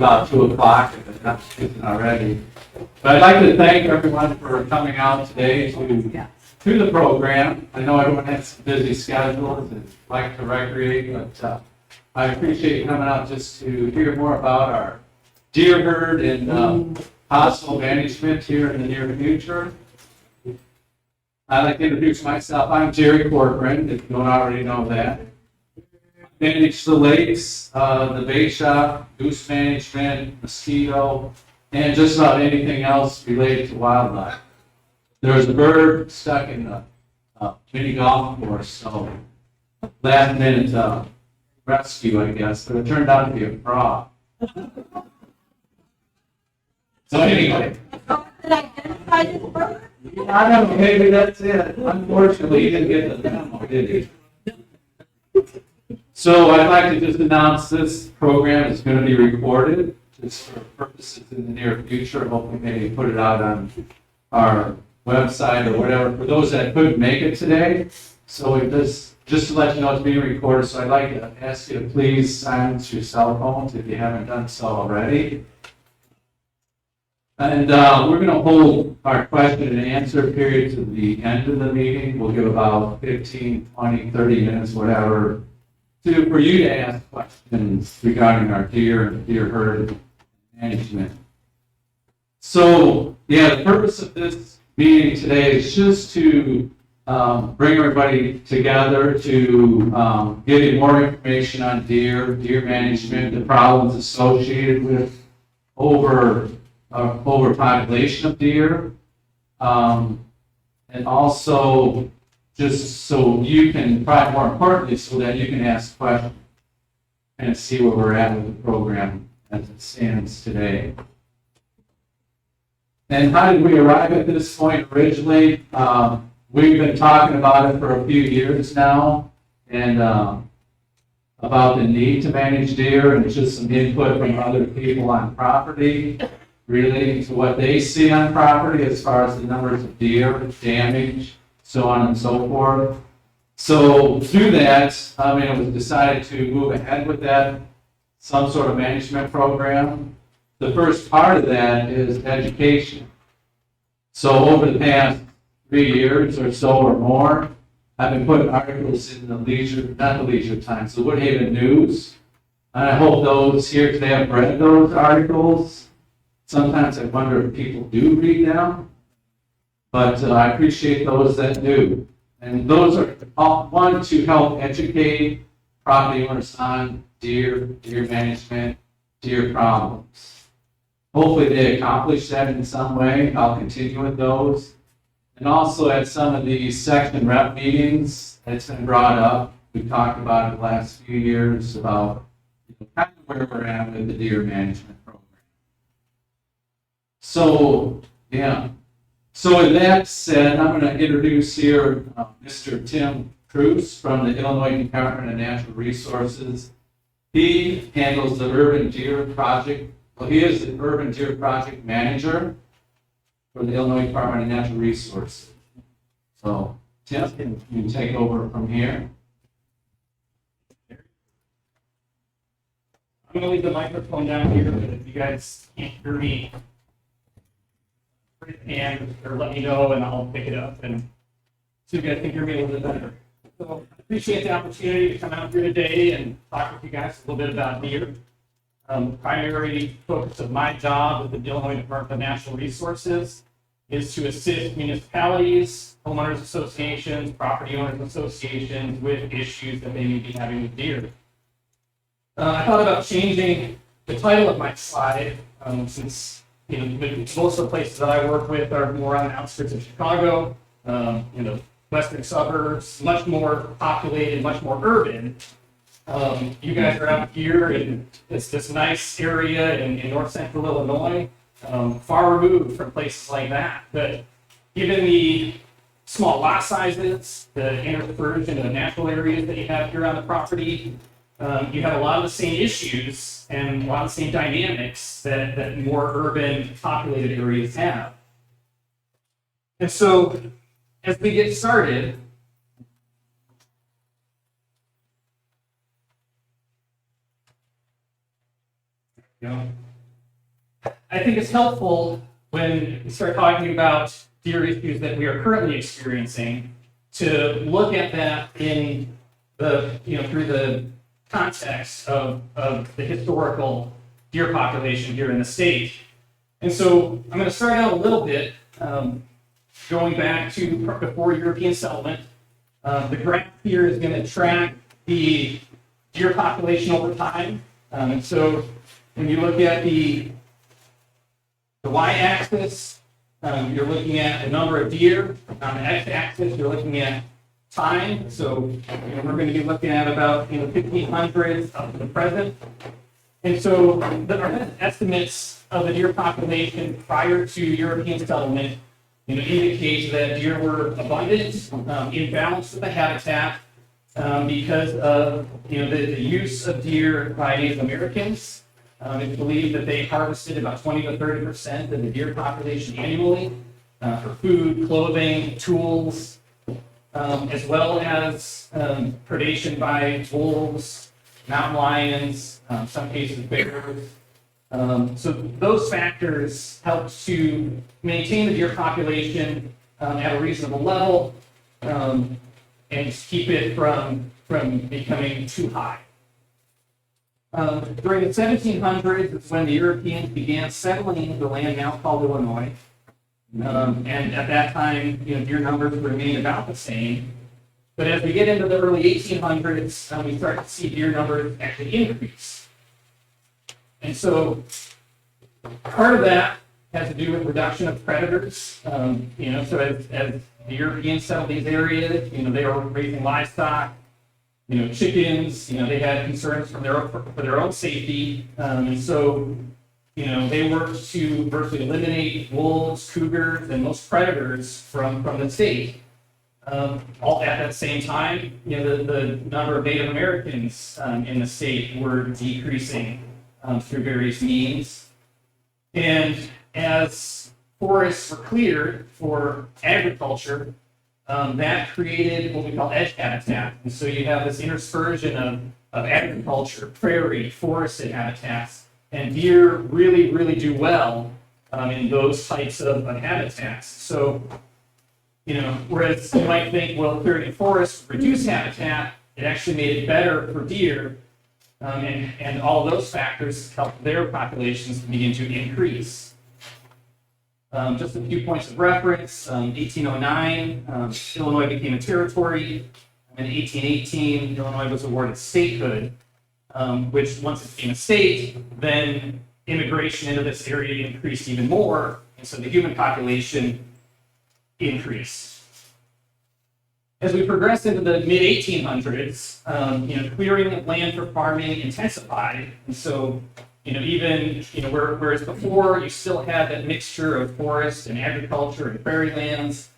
about 2 o'clock if it's not already. But I'd like to thank everyone for coming out today to the program. I know everyone has busy schedules and like to recreate, but I appreciate you coming out just to hear more about our deer herd and possible management here in the near future. I'd like to introduce myself. I'm Jerry Corcoran, if you don't already know that. I manage the lakes, the bait shop, goose management, mosquito, and just about anything else related to wildlife. There was a bird stuck in the mini golf course, so last minute rescue, I guess, but it turned out to be a frog. So anyway. I don't know, maybe that's it. Unfortunately, he didn't get the memo, did he? So I'd like to just announce this program is going to be recorded just for purposes in the near future. Hopefully maybe put it out on our website or whatever for those that couldn't make it today. So it does, just to let you know it's being recorded. So I'd like to ask you to please silence your cell phones if you haven't done so already. And we're going to hold our question and answer period to the end of the meeting. We'll give about 15, 20, 30 minutes, whatever, for you to ask questions regarding our deer and deer herd management. So, yeah, the purpose of this meeting today is just to bring everybody together to give you more information on deer management, the problems associated with overpopulation of deer, and also just so you can, probably more importantly, so that you can ask questions and see where we're at with the program as it stands today. And how did we arrive at this point originally? We've been talking about it for a few years now, and about the need to manage deer, and just some input from other people on property relating to what they see on property as far as the numbers of deer, damage, so on and so forth. So through that, it was decided to move ahead with that, some sort of management program. The first part of that is education. So over the past 3 years or so or more, I've been putting articles in the not the Leisure Times, the Woodhaven News. And I hope those here today have read those articles. Sometimes I wonder if people do read them, but I appreciate those that do. And those are one to help educate property owners on deer management, deer problems. Hopefully they accomplish that in some way. I'll continue with those. And also at some of the section rep meetings, it's been brought up. We've talked about it the last few years about kind of where we're at with the deer management program. So, yeah. So with that said, I'm going to introduce here Mr. Tim Cruz from the Illinois Department of Natural Resources. He handles the Urban Deer Project. Well, he is the Urban Deer Project Manager for the Illinois Department of Natural Resources. So, Tim, can you take over from here? I'm going to leave the microphone down here, but if you guys can't hear me, raise your hand or let me know and I'll pick it up and so you guys can hear me a little bit better. So I appreciate the opportunity to come out here today and talk with you guys a little bit about deer. The primary focus of my job with the Illinois Department of Natural Resources is to assist municipalities, homeowners associations, property owners associations with issues that they may be having with deer. I thought about changing the title of my slide since most of the places that I work with are more on the outskirts of Chicago, western suburbs, much more populated, much more urban. You guys are out here in this nice area in north central Illinois, far removed from places like that. But given the small lot sizes, the intrusion of the natural areas that you have here on the property, you have a lot of the same issues and a lot of the same dynamics that more urban populated areas have. And so as we get started, I think it's helpful when we start talking about deer issues that we are currently experiencing to look at that in the, through the context of the historical deer population here in the state. And so I'm going to start out a little bit going back to before European settlement. The graph here is going to track the deer population over time. And so when you look at the y-axis, you're looking at the number of deer. On the x-axis, you're looking at time. So we're going to be looking at about 1500s up to the present. And so our estimates of the deer population prior to European settlement indicates that deer were abundant, in balance with the habitat, because of the use of deer by Native Americans. It's believed that they harvested about 20 to 30% of the deer population annually for food, clothing, tools, as well as predation by wolves, mountain lions, some cases bears. So those factors help to maintain the deer population at a reasonable level and keep it from becoming too high. During the 1700s is when the Europeans began settling the land now called Illinois. And at that time, deer numbers remained about the same. But as we get into the early 1800s, we start to see deer numbers actually increase. And so part of that has to do with reduction of predators. So as the Europeans settled these areas, they were raising livestock, chickens, they had concerns for their own safety. And so, they worked to virtually eliminate wolves, cougars, and most predators from the state. All at that same time, the number of Native Americans in the state were decreasing through various means. And as forests were cleared for agriculture, that created what we call edge habitat. And so you have this interspersion of agriculture, prairie, forested habitats, and deer really, really do well in those types of habitats. So, whereas you might think, well, clearing forests reduce habitat, it actually made it better for deer, and all of those factors helped their populations to begin to increase. Just a few points of reference. 1809, Illinois became a territory. In 1818, Illinois was awarded statehood, which once it became a state, then immigration into this area increased even more, and so the human population increased. As we progressed into the mid-1800s, clearing of land for farming intensified, and so whereas before you still had that mixture of forest and agriculture and prairie lands,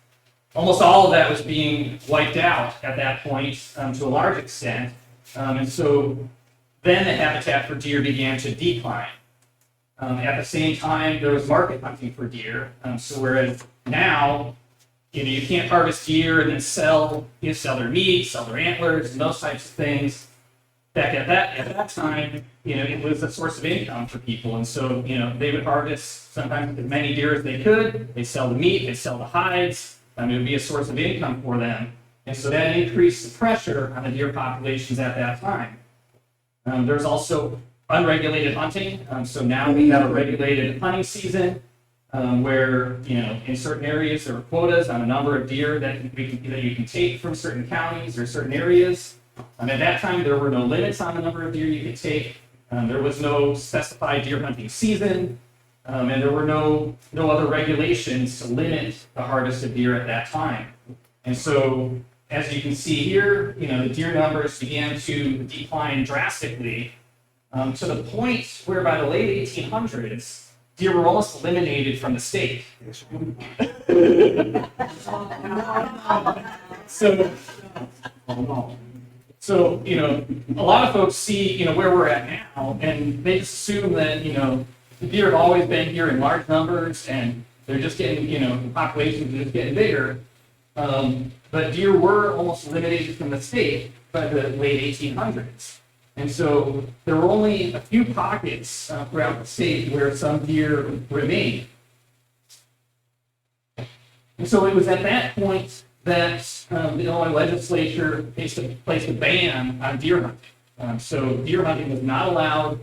almost all of that was being wiped out at that point to a large extent. And so then the habitat for deer began to decline. At the same time, there was market hunting for deer. So whereas now, you can't harvest deer and then sell their meat, sell their antlers, and those types of things. Back at that time, it was a source of income for people, and so they would harvest sometimes as many deer as they could. They sell the meat, they sell the hides. It would be a source of income for them, and so that increased the pressure on the deer populations at that time. There's also unregulated hunting. So now we have a regulated hunting season where in certain areas there are quotas on a number of deer that you can take from certain counties or certain areas. At that time, there were no limits on the number of deer you could take. There was no specified deer hunting season, and there were no other regulations to limit the harvest of deer at that time. And so, as you can see here, the deer numbers began to decline drastically to the point where by the late 1800s, deer were almost eliminated from the state. So, a lot of folks see, where we're at now, and they just assume that, the deer have always been here in large numbers, and they're just getting, the populations are just getting bigger. But deer were almost eliminated from the state by the late 1800s. And so there were only a few pockets throughout the state where some deer remained. And so it was at that point that the Illinois legislature placed a ban on deer hunting. So deer hunting was not allowed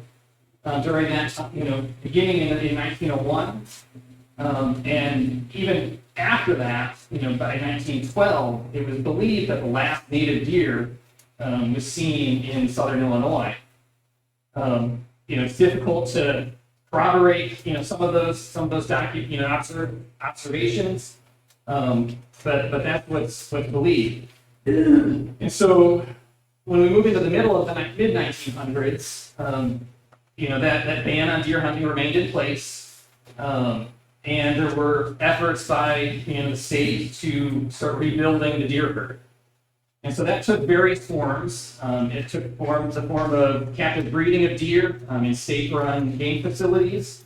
during that time, beginning in 1901. And even after that, by 1912, it was believed that the last native deer was seen in southern Illinois. It's difficult to corroborate, some of those observations, but that's what's believed. And so when we move into the middle of the mid 1900s, that ban on deer hunting remained in place. And there were efforts by the state to start rebuilding the deer herd. And so that took various forms. It took the form of captive breeding of deer in state-run game facilities.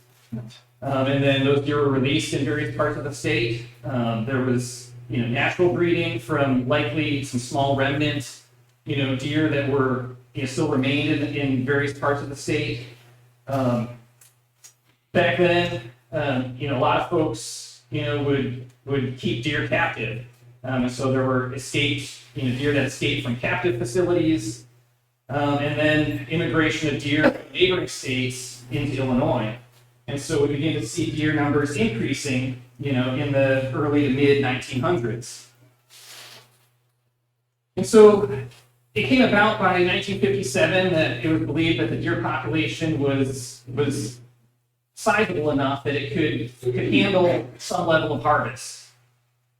And then those deer were released in various parts of the state. There was natural breeding from likely some small remnant deer that were still remained in various parts of the state. Back then, a lot of folks, would keep deer captive. And so there were deer that escaped from captive facilities, and then immigration of deer from neighboring states into Illinois. And so we begin to see deer numbers increasing, in the early to mid 1900s. And so it came about by 1957 that it was believed that the deer population was sizable enough that it could handle some level of harvest.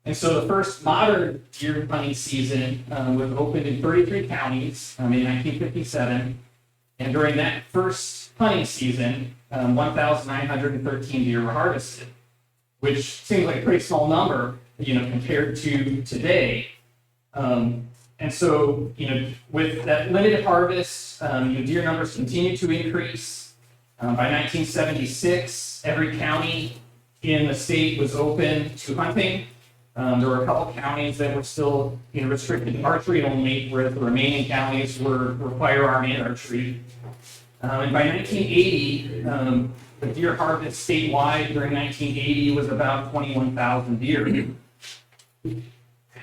And so the first modern deer hunting season was opened in 33 counties in 1957. And during that first hunting season, 1,913 deer were harvested, which seems like a pretty small number, compared to today. And so, with that limited harvest, deer numbers continued to increase. By 1976, every county in the state was open to hunting. There were a couple counties that were still restricted to archery only, whereas the remaining counties were firearm and archery. And by 1980, the deer harvest statewide during 1980 was about 21,000 deer.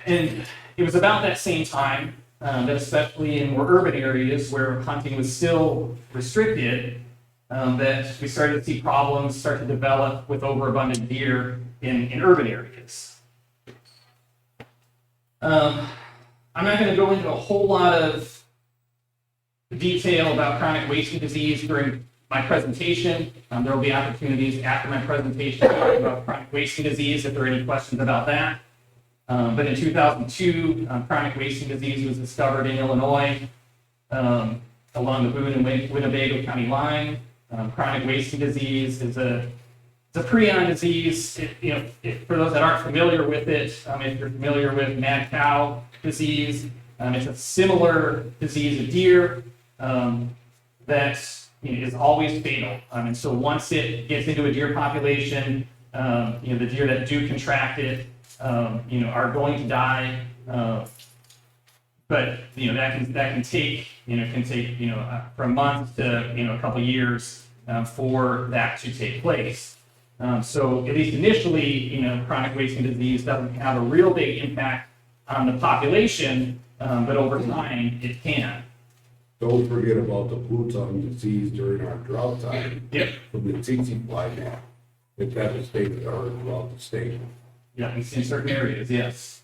And it was about that same time that, especially in more urban areas where hunting was still restricted, that we started to see problems start to develop with overabundant deer in urban areas. I'm not going to go into a whole lot of detail about chronic wasting disease during my presentation. There will be opportunities after my presentation to talk about chronic wasting disease if there are any questions about that. But in 2002, chronic wasting disease was discovered in Illinois along the Boone and Winnebago County line. Chronic wasting disease is a prion disease. For those that aren't familiar with it, if you're familiar with mad cow disease, it's a similar disease of deer that is always fatal. And so once it gets into a deer population, the deer that do contract it, are going to die. But that can take from months to a couple years for that to take place. So at least initially, chronic wasting disease doesn't have a real big impact on the population, but over time it can. Don't forget about the blue tongue disease during our drought time. Yep. From the tsetse fly now. It devastated our throughout the state. Yeah, in certain areas, yes.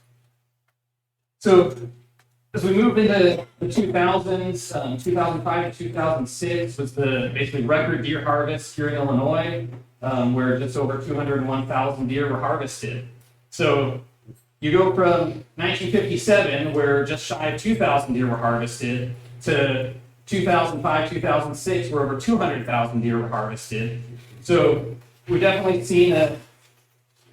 So as we move into the 2000s, 2005 to 2006 was the basically record deer harvest here in Illinois, where just over 201,000 deer were harvested. So you go from 1957, where just shy of 2,000 deer were harvested, to 2005, 2006, where over 200,000 deer were harvested. So we've definitely seen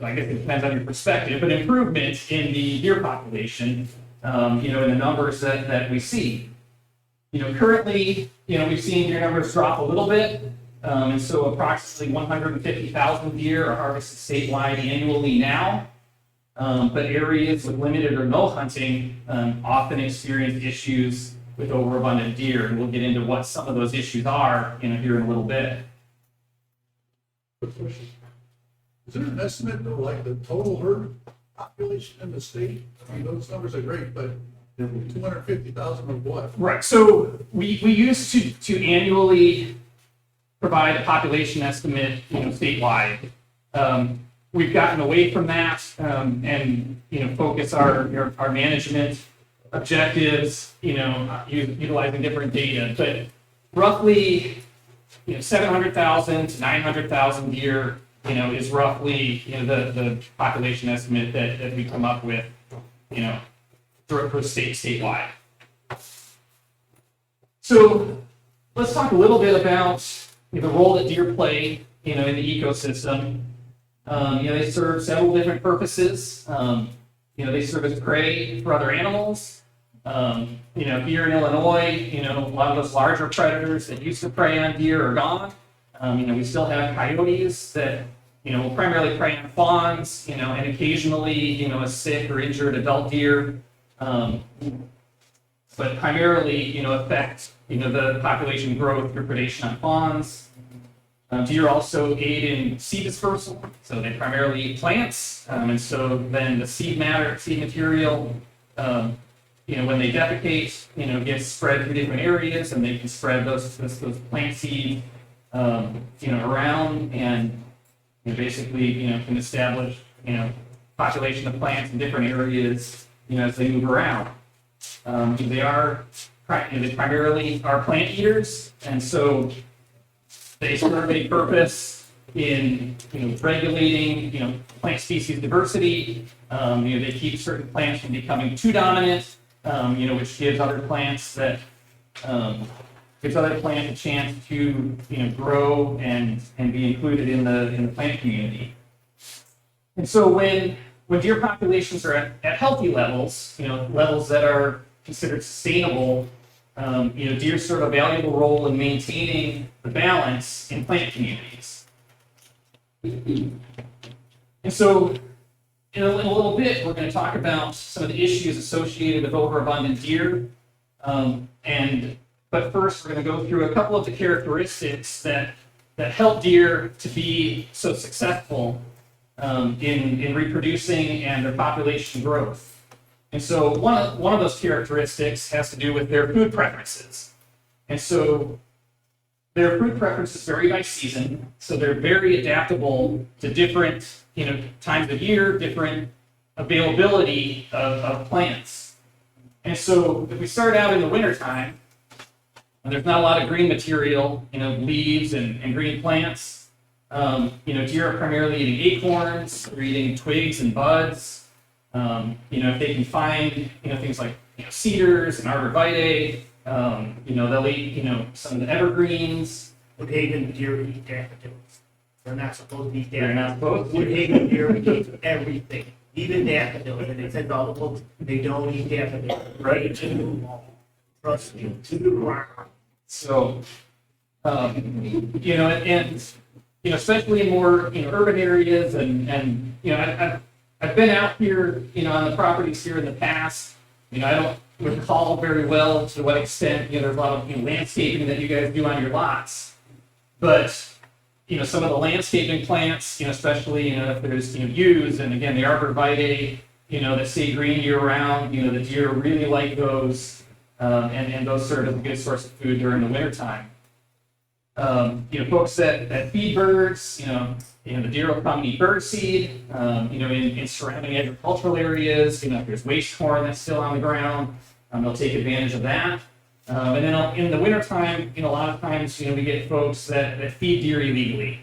I guess it depends on your perspective, but improvement in the deer population, in the numbers that we see. Currently, we've seen deer numbers drop a little bit, and so approximately 150,000 deer are harvested statewide annually now. But areas with limited or no hunting often experience issues with overabundant deer, and we'll get into what some of those issues are, here in a little bit. Quick question. Is there an estimate of like the total herd population in the state? I mean, those numbers are great, but 250,000 of what? Right. So we used to annually provide a population estimate, statewide. We've gotten away from that, and focus our management objectives, utilizing different data. But roughly, 700,000 to 900,000 deer, is roughly the population estimate that we come up with, for statewide. So let's talk a little bit about the role that deer play, in the ecosystem. They serve several different purposes. They serve as prey for other animals. Here in Illinois, a lot of those larger predators that used to prey on deer are gone. We still have coyotes that, will primarily prey on fawns, and occasionally, a sick or injured adult deer. But primarily, affect, the population growth through predation on fawns. Deer also aid in seed dispersal, so they primarily eat plants, and so then the seed material, when they defecate, gets spread through different areas, and they can spread those plant seed, around, and basically, can establish, population of plants in different areas, as they move around. They primarily are plant eaters, and so they serve a purpose in regulating plant species diversity. They keep certain plants from becoming too dominant, which gives other plants a chance to grow and be included in the plant community. And so when deer populations are at healthy levels, levels that are considered sustainable, deer serve a valuable role in maintaining the balance in plant communities. And so, in a little bit, we're going to talk about some of the issues associated with overabundant deer. But first, we're going to go through a couple of the characteristics that help deer to be so successful in reproducing and their population growth. And so one of those characteristics has to do with their food preferences. And so their food preferences vary by season, so they're very adaptable to different times of year, different availability of plants. And so if we start out in the wintertime, and there's not a lot of green material, leaves and green plants, deer are primarily eating acorns, they're eating twigs and buds. If they can find, things like, cedars and arborvitae, they'll eat, some of the evergreens. Woodhaven deer eat daffodils. They're not supposed to eat They're not daffodils. supposed to. Woodhaven deer eat everything, even daffodils. And it says all the books, they don't eat daffodils. Right. To the wall. Trust me, to the ground. So, especially in more, urban areas and I've been out here, on the properties here in the past. I don't recall very well to what extent, there's a lot of landscaping that you guys do on your lots. But, some of the landscaping plants, especially, if there's, yews, and again, the arborvitae, that stay green year round, the deer really like those, and those serve as a good source of food during the wintertime. Folks that feed birds, the deer will come and eat bird seed, in surrounding agricultural areas, if there's waste corn that's still on the ground, they'll take advantage of that. And then in the wintertime, a lot of times, we get folks that feed deer illegally.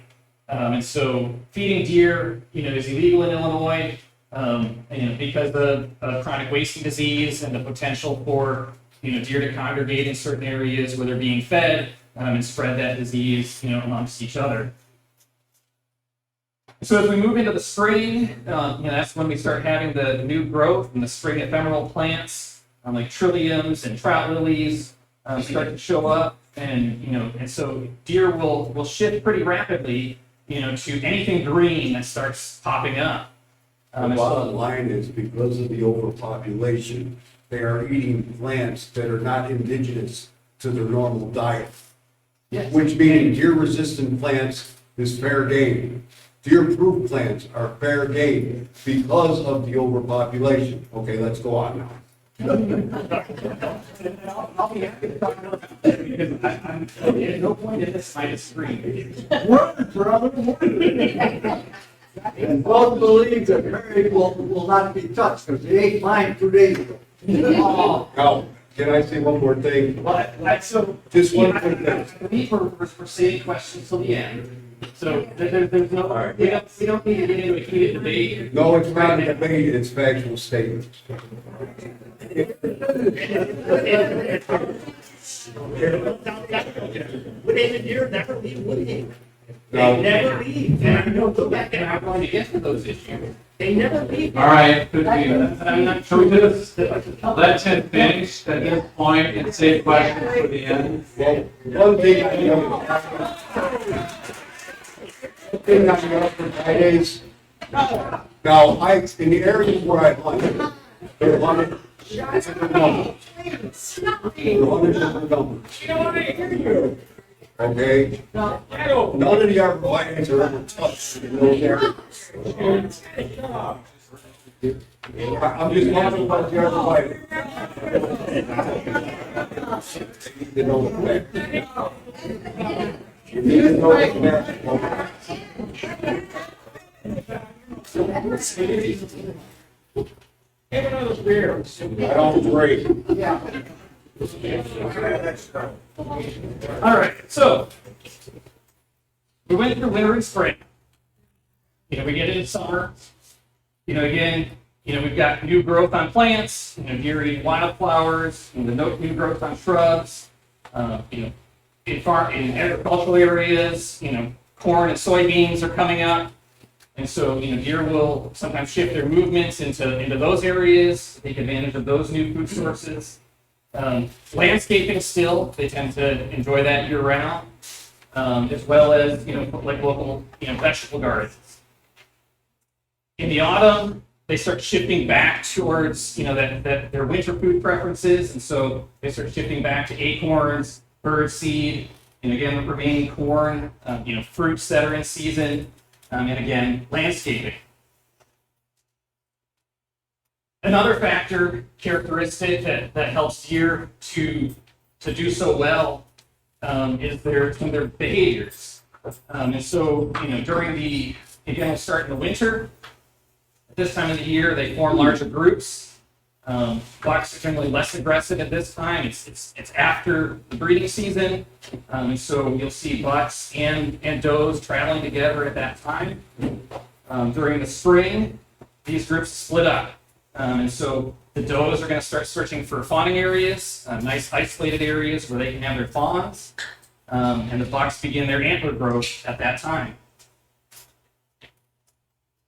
And so feeding deer, is illegal in Illinois, because of chronic wasting disease and the potential for, deer to congregate in certain areas where they're being fed, and spread that disease, amongst each other. So as we move into the spring, that's when we start having the new growth and the spring ephemeral plants, like trilliums and trout lilies, start to show up, and so deer will shift pretty rapidly, to anything green that starts popping up. The bottom line is because of the overpopulation, they are eating plants that are not indigenous to their normal diet. Yes. Which means deer-resistant plants is fair game. Deer-proof plants are fair game because of the overpopulation. Okay, let's go on now. I'll be happy to talk about that because I'm at no point in this I disagree. Word, brother, word. And both believe that Mary will not be touched, because they ate mine 2 days ago. Oh, Now, can I say one more thing? but so. Just one quick thing. I believe we're saving questions till the end. So there's no, All right. we don't need to get into a heated debate. No, it's not a debate, it's factual statements. Woodhaven deer never leave Woodhaven. No. They never leave. And I know, go back and I'm going to get to those issues. They never leave. All right, could But I'm not we sure. just let Tim finish at this point and save questions for the end? Well, one thing I know. One thing I know for Fridays. Now, in the areas where I hunt, they're hunted. They're hunted different numbers. Okay? None of the arborvitae's are ever touched in those areas. I'm just talking about the arborvitae. You need to know the fact. You need to know the Have another beer. I don't agree. All right, so we went through winter and spring. We get into summer. Again, we've got new growth on plants, deer eating wildflowers, the new growth on shrubs. In agricultural areas, corn and soybeans are coming up. And so, deer will sometimes shift their movements into those areas, take advantage of those new food sources. Landscaping still, they tend to enjoy that year round, as well as, like local, vegetable gardens. In the autumn, they start shifting back towards, that their winter food preferences. And so they start shifting back to acorns, birdseed, and again, the remaining corn, fruits that are in season, and again, landscaping. Another factor, characteristic that helps deer to do so well is some of their behaviors. And so, again, we'll start in the winter. At this time of the year, they form larger groups. Bucks are generally less aggressive at this time. It's after the breeding season. And so you'll see bucks and does traveling together at that time. During the spring, these groups split up. And so the does are going to start searching for fawning areas, nice isolated areas where they can have their fawns. And the bucks begin their antler growth at that time.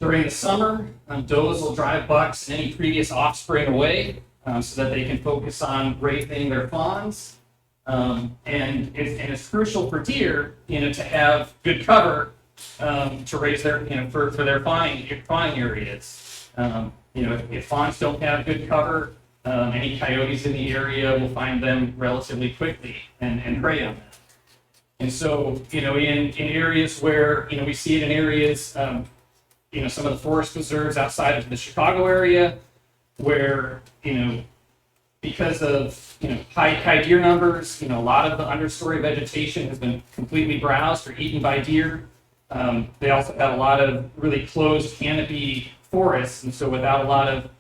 During the summer, does will drive bucks and any previous offspring away so that they can focus on raising their fawns. And it's crucial for deer, to have good cover to raise their, for their fawning areas. If fawns don't have good cover, any coyotes in the area will find them relatively quickly and prey on them. And so, in areas where, we see it in areas, some of the forest preserves outside of the Chicago area where, because of, high deer numbers, a lot of the understory vegetation has been completely browsed or eaten by deer. They also have a lot of really closed canopy forests, and so without a lot of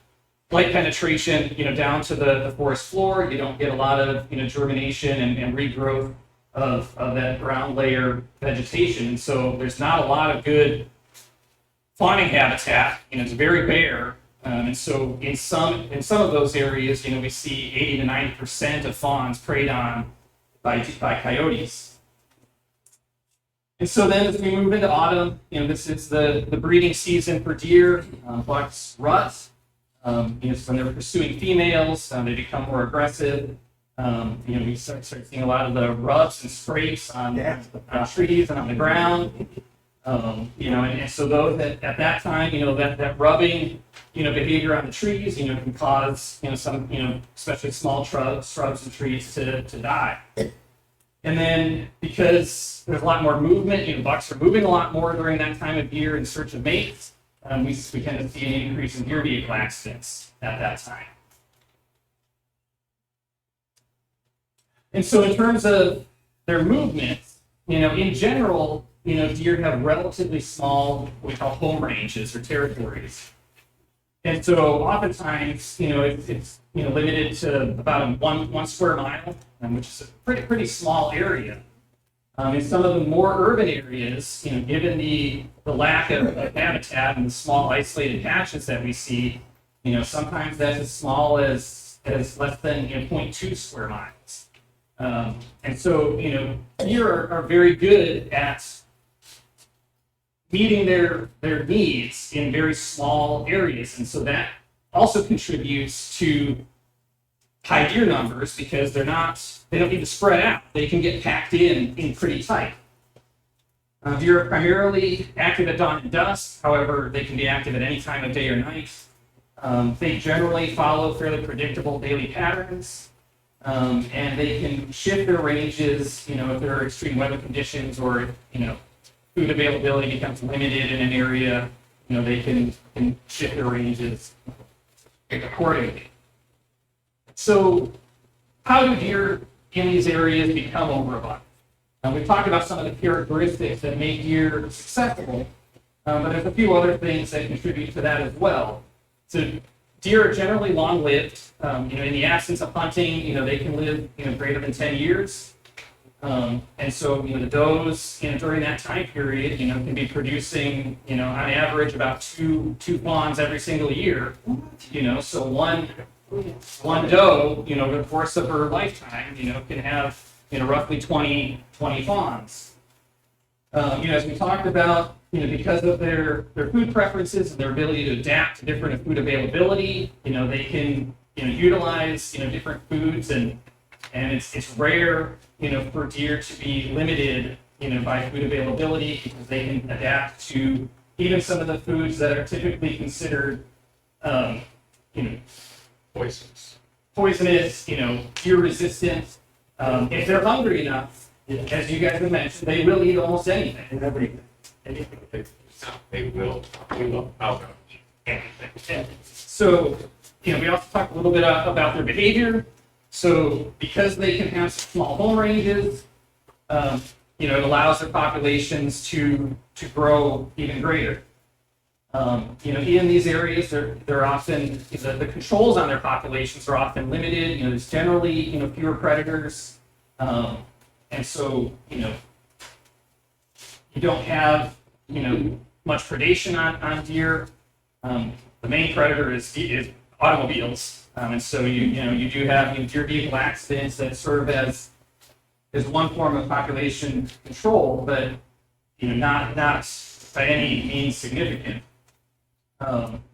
light penetration, down to the forest floor, you don't get a lot of, germination and regrowth of that ground layer vegetation. And so there's not a lot of good fawning habitat, it's very bare. And so in some of those areas, we see 80 to 90% of fawns preyed on by coyotes. And so then as we move into autumn, this is the breeding season for deer. Bucks rut. So when they're pursuing females, they become more aggressive. We start seeing a lot of the rubs and scrapes on trees and on the ground. And so those at that time, that rubbing behavior on the trees, can cause, some, especially small shrubs and trees to die. And then because there's a lot more movement, bucks are moving a lot more during that time of year in search of mates, we tend to see an increase in deer vehicle accidents at that time. And so in terms of their movement, in general, deer have relatively small, what we call home ranges or territories. And so oftentimes, it's limited to about one square mile, which is a pretty small area. In some of the more urban areas, given the lack of habitat and the small isolated patches that we see, sometimes that's as small as less than 0.2 square miles. And so, deer are very good at meeting their needs in very small areas. And so that also contributes to high deer numbers because they don't need to spread out. They can get packed in pretty tight. Deer are primarily active at dawn and dusk. However, they can be active at any time of day or night. They generally follow fairly predictable daily patterns. And they can shift their ranges, if there are extreme weather conditions or, food availability becomes limited in an area, they can shift their ranges accordingly. So how do deer in these areas become overabundant? We've talked about some of the characteristics that make deer successful, but there's a few other things that contribute to that as well. So deer are generally long-lived. In the absence of hunting, they can live, greater than 10 years. And so, the does, during that time period, can be producing, on average about two fawns every single year. So one doe, over the course of her lifetime, can have, roughly 20 fawns. As we talked about, because of their food preferences and their ability to adapt to different food availability, they can, utilize, different foods and it's rare, for deer to be limited, by food availability because they can adapt to even some of the foods that are typically considered, poisonous, deer resistant. If they're hungry enough, as you guys have mentioned, they will eat almost anything. They will out anything. So, we also talked a little bit about their behavior. So, because they can have small home ranges, it allows their populations to grow even greater. In these areas, they're often the controls on their populations are often limited. There's generally fewer predators, and so you don't have much predation on deer. The main predator is automobiles, and so you do have deer vehicle accidents that serve as one form of population control, but not by any means significant.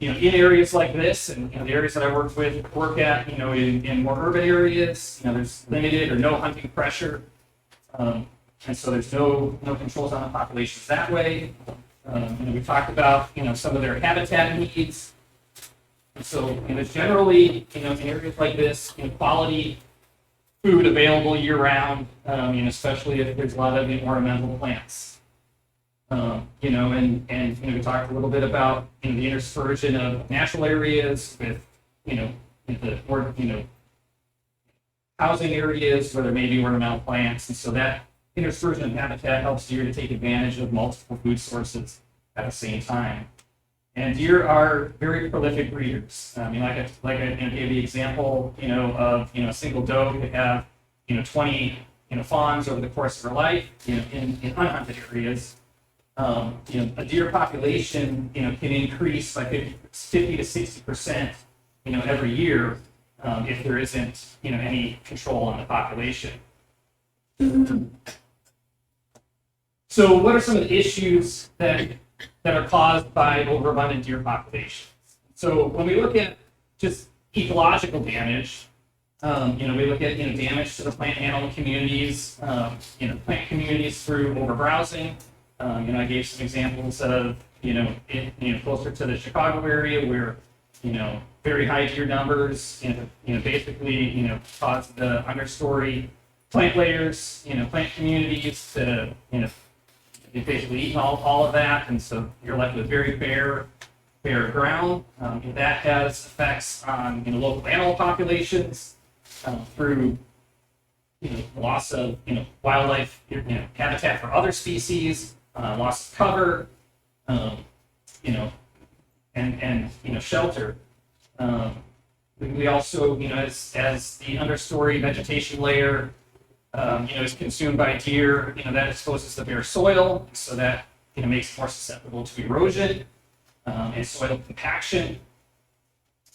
In areas like this, and the areas that I work at, in more urban areas, there's limited or no hunting pressure, and so there's no controls on the populations that way. We talked about some of their habitat needs. And so there's generally in areas like this, quality food available year round, especially if there's a lot of ornamental plants. And we talked a little bit about the interspersion of natural areas with the more housing areas where there may be ornamental plants, and so that interspersion of habitat helps deer to take advantage of multiple food sources at the same time. And deer are very prolific breeders. Like I gave the example, of a single doe could have 20 fawns over the course of her life, in unhunted areas. A deer population, can increase by 50 to 60%, every year, if there isn't, any control on the population. So, what are some of the issues that are caused by overabundant deer populations? So, when we look at just ecological damage, we look at damage to the plant animal communities, plant communities through overbrowsing. I gave some examples of, closer to the Chicago area where, very high deer numbers, basically, cause the understory plant layers, plant communities to, they've basically eaten all of that, and so you're left with very bare ground. That has effects on, local animal populations, through, loss of, wildlife, habitat for other species, loss of cover, and shelter. We also, as the understory vegetation layer, is consumed by deer, that exposes the bare soil, so that, makes it more susceptible to erosion, and soil compaction.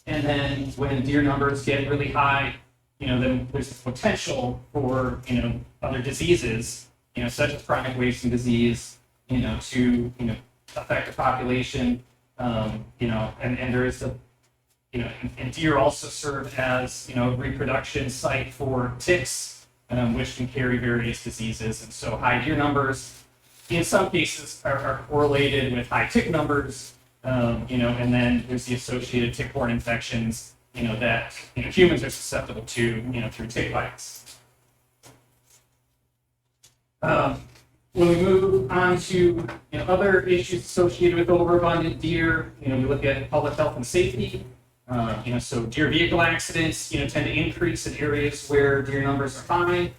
And then when deer numbers get really high, then there's potential for, other diseases, such as chronic wasting disease, to, affect the population. And there is a, and deer also serve as, a reproduction site for ticks, which can carry various diseases. And so high deer numbers, in some cases, are correlated with high tick numbers, and then there's the associated tick-borne infections, that humans are susceptible to, through tick bites. When we move on to other issues associated with overabundant deer, we look at public health and safety. So deer vehicle accidents, tend to increase in areas where deer numbers are high.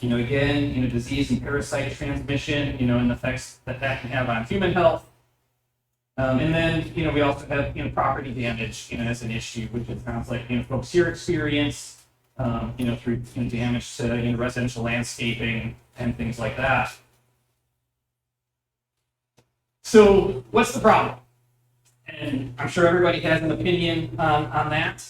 Again, disease and parasite transmission, and the effects that can have on human health. And then, we also have, property damage, as an issue, which it sounds like, folks here experience, through damage to residential landscaping and things like that. So what's the problem? And I'm sure everybody has an opinion on that.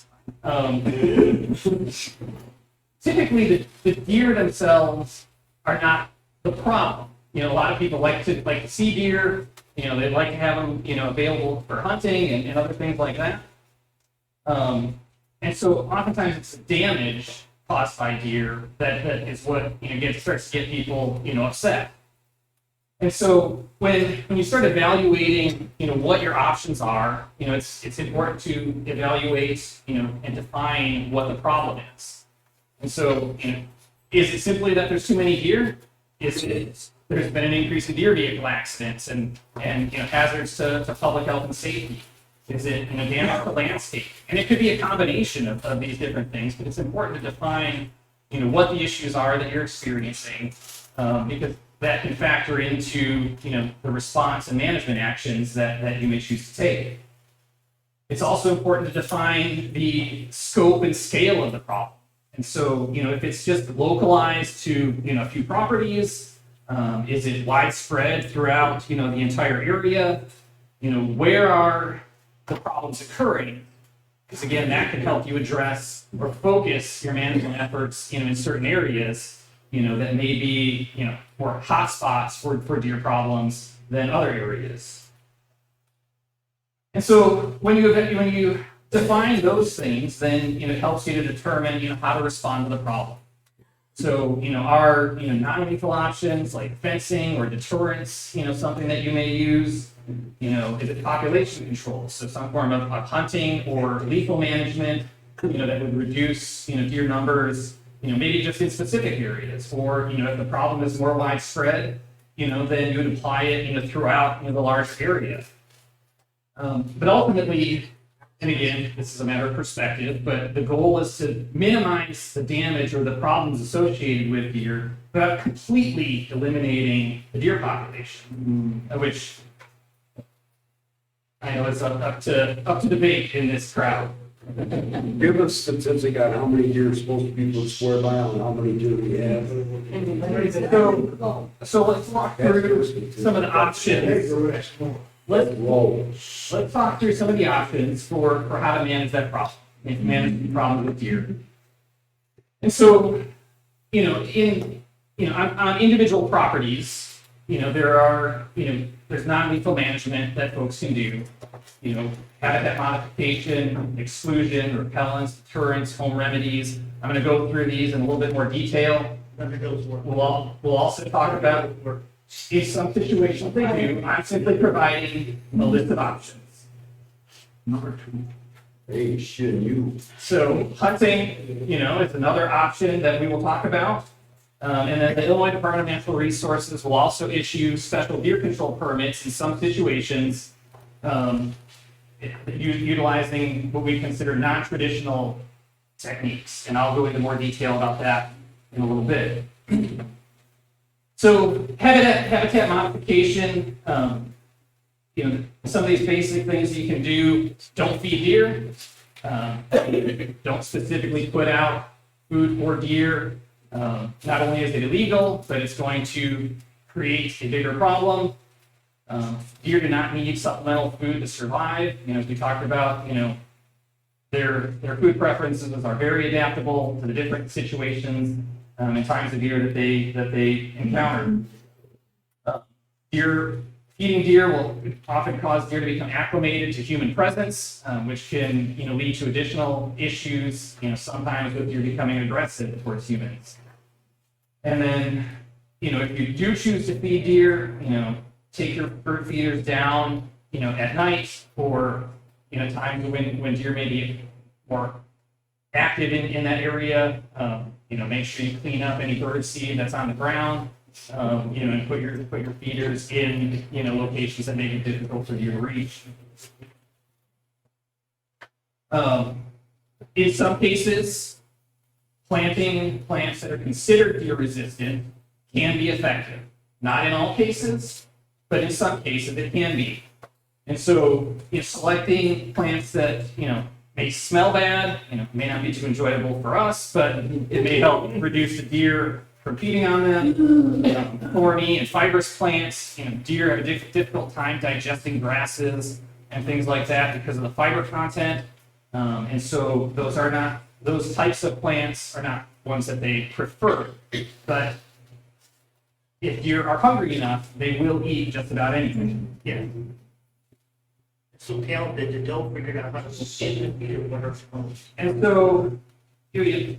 Typically, the deer themselves are not the problem. A lot of people like to see deer. They like to have them, available for hunting and other things like that. And so oftentimes it's the damage caused by deer that is what starts to get people upset. And so when you start evaluating what your options are, it's important to evaluate and define what the problem is. And so is it simply that there's too many deer? Is it there's been an increase in deer vehicle accidents and hazards to public health and safety? Is it damage to landscape? And it could be a combination of these different things, but it's important to define what the issues are that you're experiencing, because that can factor into the response and management actions that you may choose to take. It's also important to define the scope and scale of the problem. And so if it's just localized to a few properties, is it widespread throughout the entire area? Where are the problems occurring? Because again, that can help you address or focus your management efforts in certain areas that may be more hotspots for deer problems than other areas. And so when you define those things, then it helps you to determine how to respond to the problem. So are non-lethal options like fencing or deterrence something that you may use? Is it population control? So some form of hunting or lethal management that would reduce deer numbers, maybe just in specific areas, or if the problem is more widespread, then you would apply it throughout the large area. But ultimately, and again, this is a matter of perspective, but the goal is to minimize the damage or the problems associated with deer without completely eliminating the deer population, which I know is up to debate in this crowd. Give us statistic on how many deer are supposed to be per square mile and how many deer we have. So let's walk through some of the options. Let's talk through some of the options for how to manage that problem, and to manage the problem with deer. And so, on individual properties, there are, there's non-lethal management that folks can do. Habitat modification, exclusion, repellents, deterrents, home remedies. I'm going to go through these in a little bit more detail. We'll also talk about in some situations they do. I'm simply providing a list of options. Number two. Hey, shit, you. So hunting, is another option that we will talk about. And then the Illinois Department of Natural Resources will also issue special deer control permits in some situations, utilizing what we consider non-traditional techniques. And I'll go into more detail about that in a little bit. So habitat modification, some of these basic things you can do: don't feed deer, don't specifically put out food for deer. Not only is it illegal, but it's going to create a bigger problem. Deer do not need supplemental food to survive. As we talked about, their food preferences are very adaptable to the different situations and times of year that they encounter. Feeding deer will often cause deer to become acclimated to human presence, which can lead to additional issues. Sometimes with deer becoming aggressive towards humans. And then, if you do choose to feed deer, take your bird feeders down, at night or times when deer may be more active in that area. Make sure you clean up any bird seed that's on the ground. And put your feeders in locations that may be difficult for you to reach. In some cases, planting plants that are considered deer resistant can be effective. Not in all cases, but in some cases it can be. And so, selecting plants that may smell bad, may not be too enjoyable for us, but it may help reduce the deer from feeding on them. Thorny and fibrous plants, deer have a difficult time digesting grasses and things like that because of the fiber content. And so those types of plants are not ones that they prefer. But if deer are hungry enough, they will eat just about anything. Yeah. So talented that don't figure out how to sit and what are And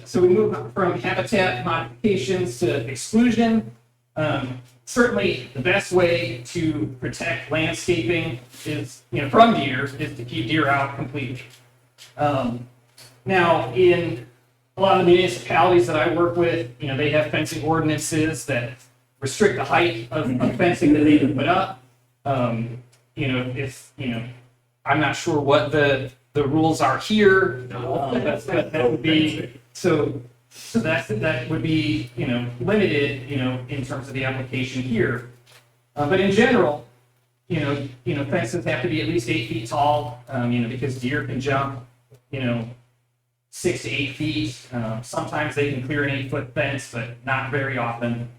so we move from habitat modifications to exclusion. Certainly, the best way to protect landscaping is, from deer, is to keep deer out completely. Now, in a lot of the municipalities that I work with, they have fencing ordinances that restrict the height of fencing that they can put up. I'm not sure what the rules are here. That would be so that would be limited in terms of the application here. But in general, fences have to be at least 8 feet tall. Because deer can jump 6 to 8 feet. Sometimes they can clear an 8-foot fence, but not very often.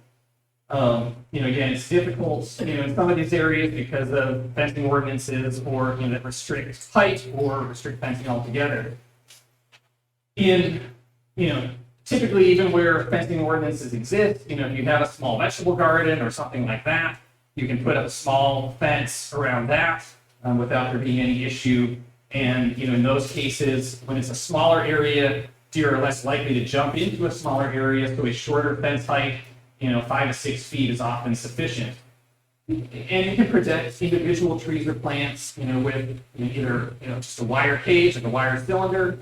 Again, it's difficult, in some of these areas because of fencing ordinances or, that restrict height or restrict fencing altogether. Typically even where fencing ordinances exist, if you have a small vegetable garden or something like that, you can put up a small fence around that without there being any issue. And, in those cases, when it's a smaller area, deer are less likely to jump into a smaller area, so a shorter fence height, 5 to 6 feet is often sufficient. And you can protect individual trees or plants, with either, just a wire cage, like a wire cylinder,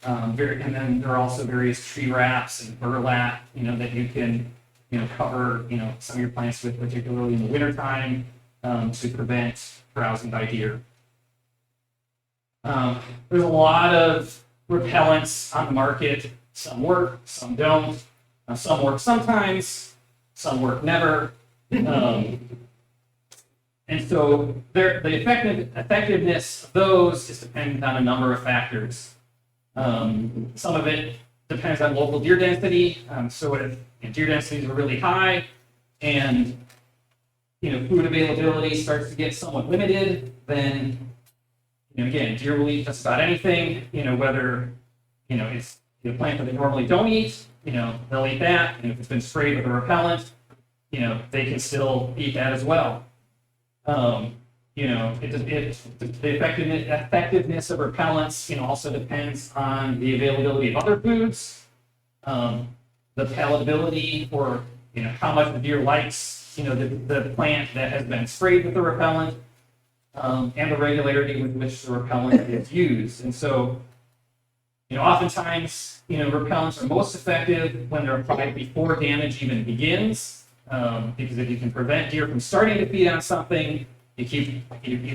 and then there are also various tree wraps and burlap, that you can, cover, some of your plants with, particularly in the wintertime, to prevent browsing by deer. There's a lot of repellents on the market. Some work, some don't. Some work sometimes, some work never. And so the effectiveness of those is dependent on a number of factors. Some of it depends on local deer density. So if deer densities are really high and food availability starts to get somewhat limited, then again, deer will eat just about anything. Whether it's a plant that they normally don't eat, they'll eat that. And if it's been sprayed with a repellent, they can still eat that as well. The effectiveness of repellents, also depends on the availability of other foods, the palatability, or how much the deer likes, the plant that has been sprayed with the repellent. and the regularity with which the repellent is used. And so, oftentimes, repellents are most effective when they're applied before damage even begins, because if you can prevent deer from starting to feed on something, you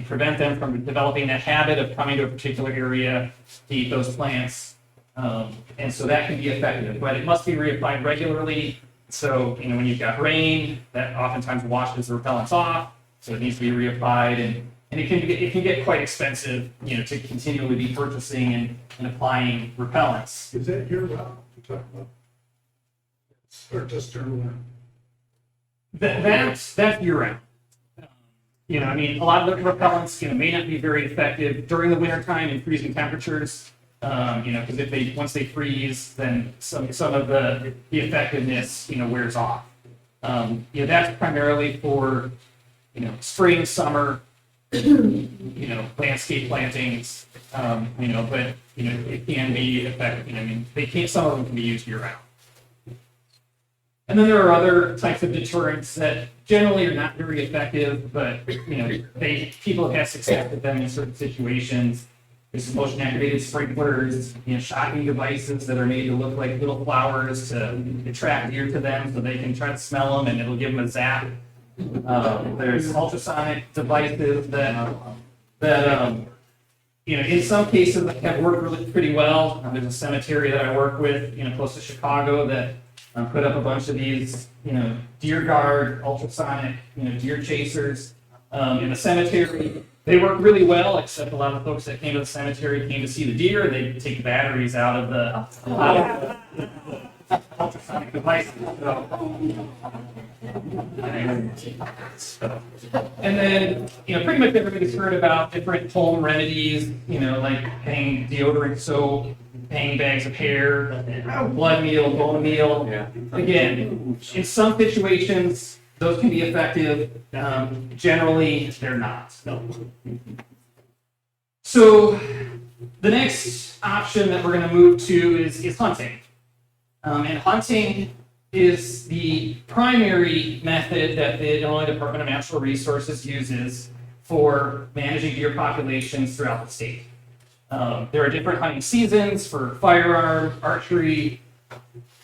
prevent them from developing that habit of coming to a particular area to eat those plants. And so that can be effective, but it must be reapplied regularly. So, when you've got rain, that oftentimes washes the repellents off, so it needs to be reapplied, and it can get quite expensive, to continually be purchasing and applying repellents. Is that year round you're talking about? Or just during winter? That's year round. A lot of the repellents, may not be very effective during the wintertime in freezing temperatures. Because once they freeze, then some of the effectiveness, wears off. That's primarily for, spring, summer, landscape plantings, but, it can be effective. Some of them can be used year round. And then there are other types of deterrents that generally are not very effective, but, people have had success with them in certain situations. There's motion activated sprinklers, shocking devices that are made to look like little flowers to attract deer to them so they can try to smell them and it'll give them a zap. There's ultrasonic devices that in some cases have worked really pretty well. There's a cemetery that I work with, close to Chicago that put up a bunch of these, deer guard, ultrasonic, deer chasers in the cemetery. They work really well, except a lot of folks that came to the cemetery came to see the deer. They take the batteries out of the ultrasonic devices. And then, pretty much everybody's heard about different home remedies, like hanging deodorant soap, hanging bags of hair, blood meal, bone meal. Again, in some situations, those can be effective. Generally, they're not. No. So the next option that we're going to move to is hunting. And hunting is the primary method that the Illinois Department of Natural Resources uses for managing deer populations throughout the state. There are different hunting seasons for firearm, archery,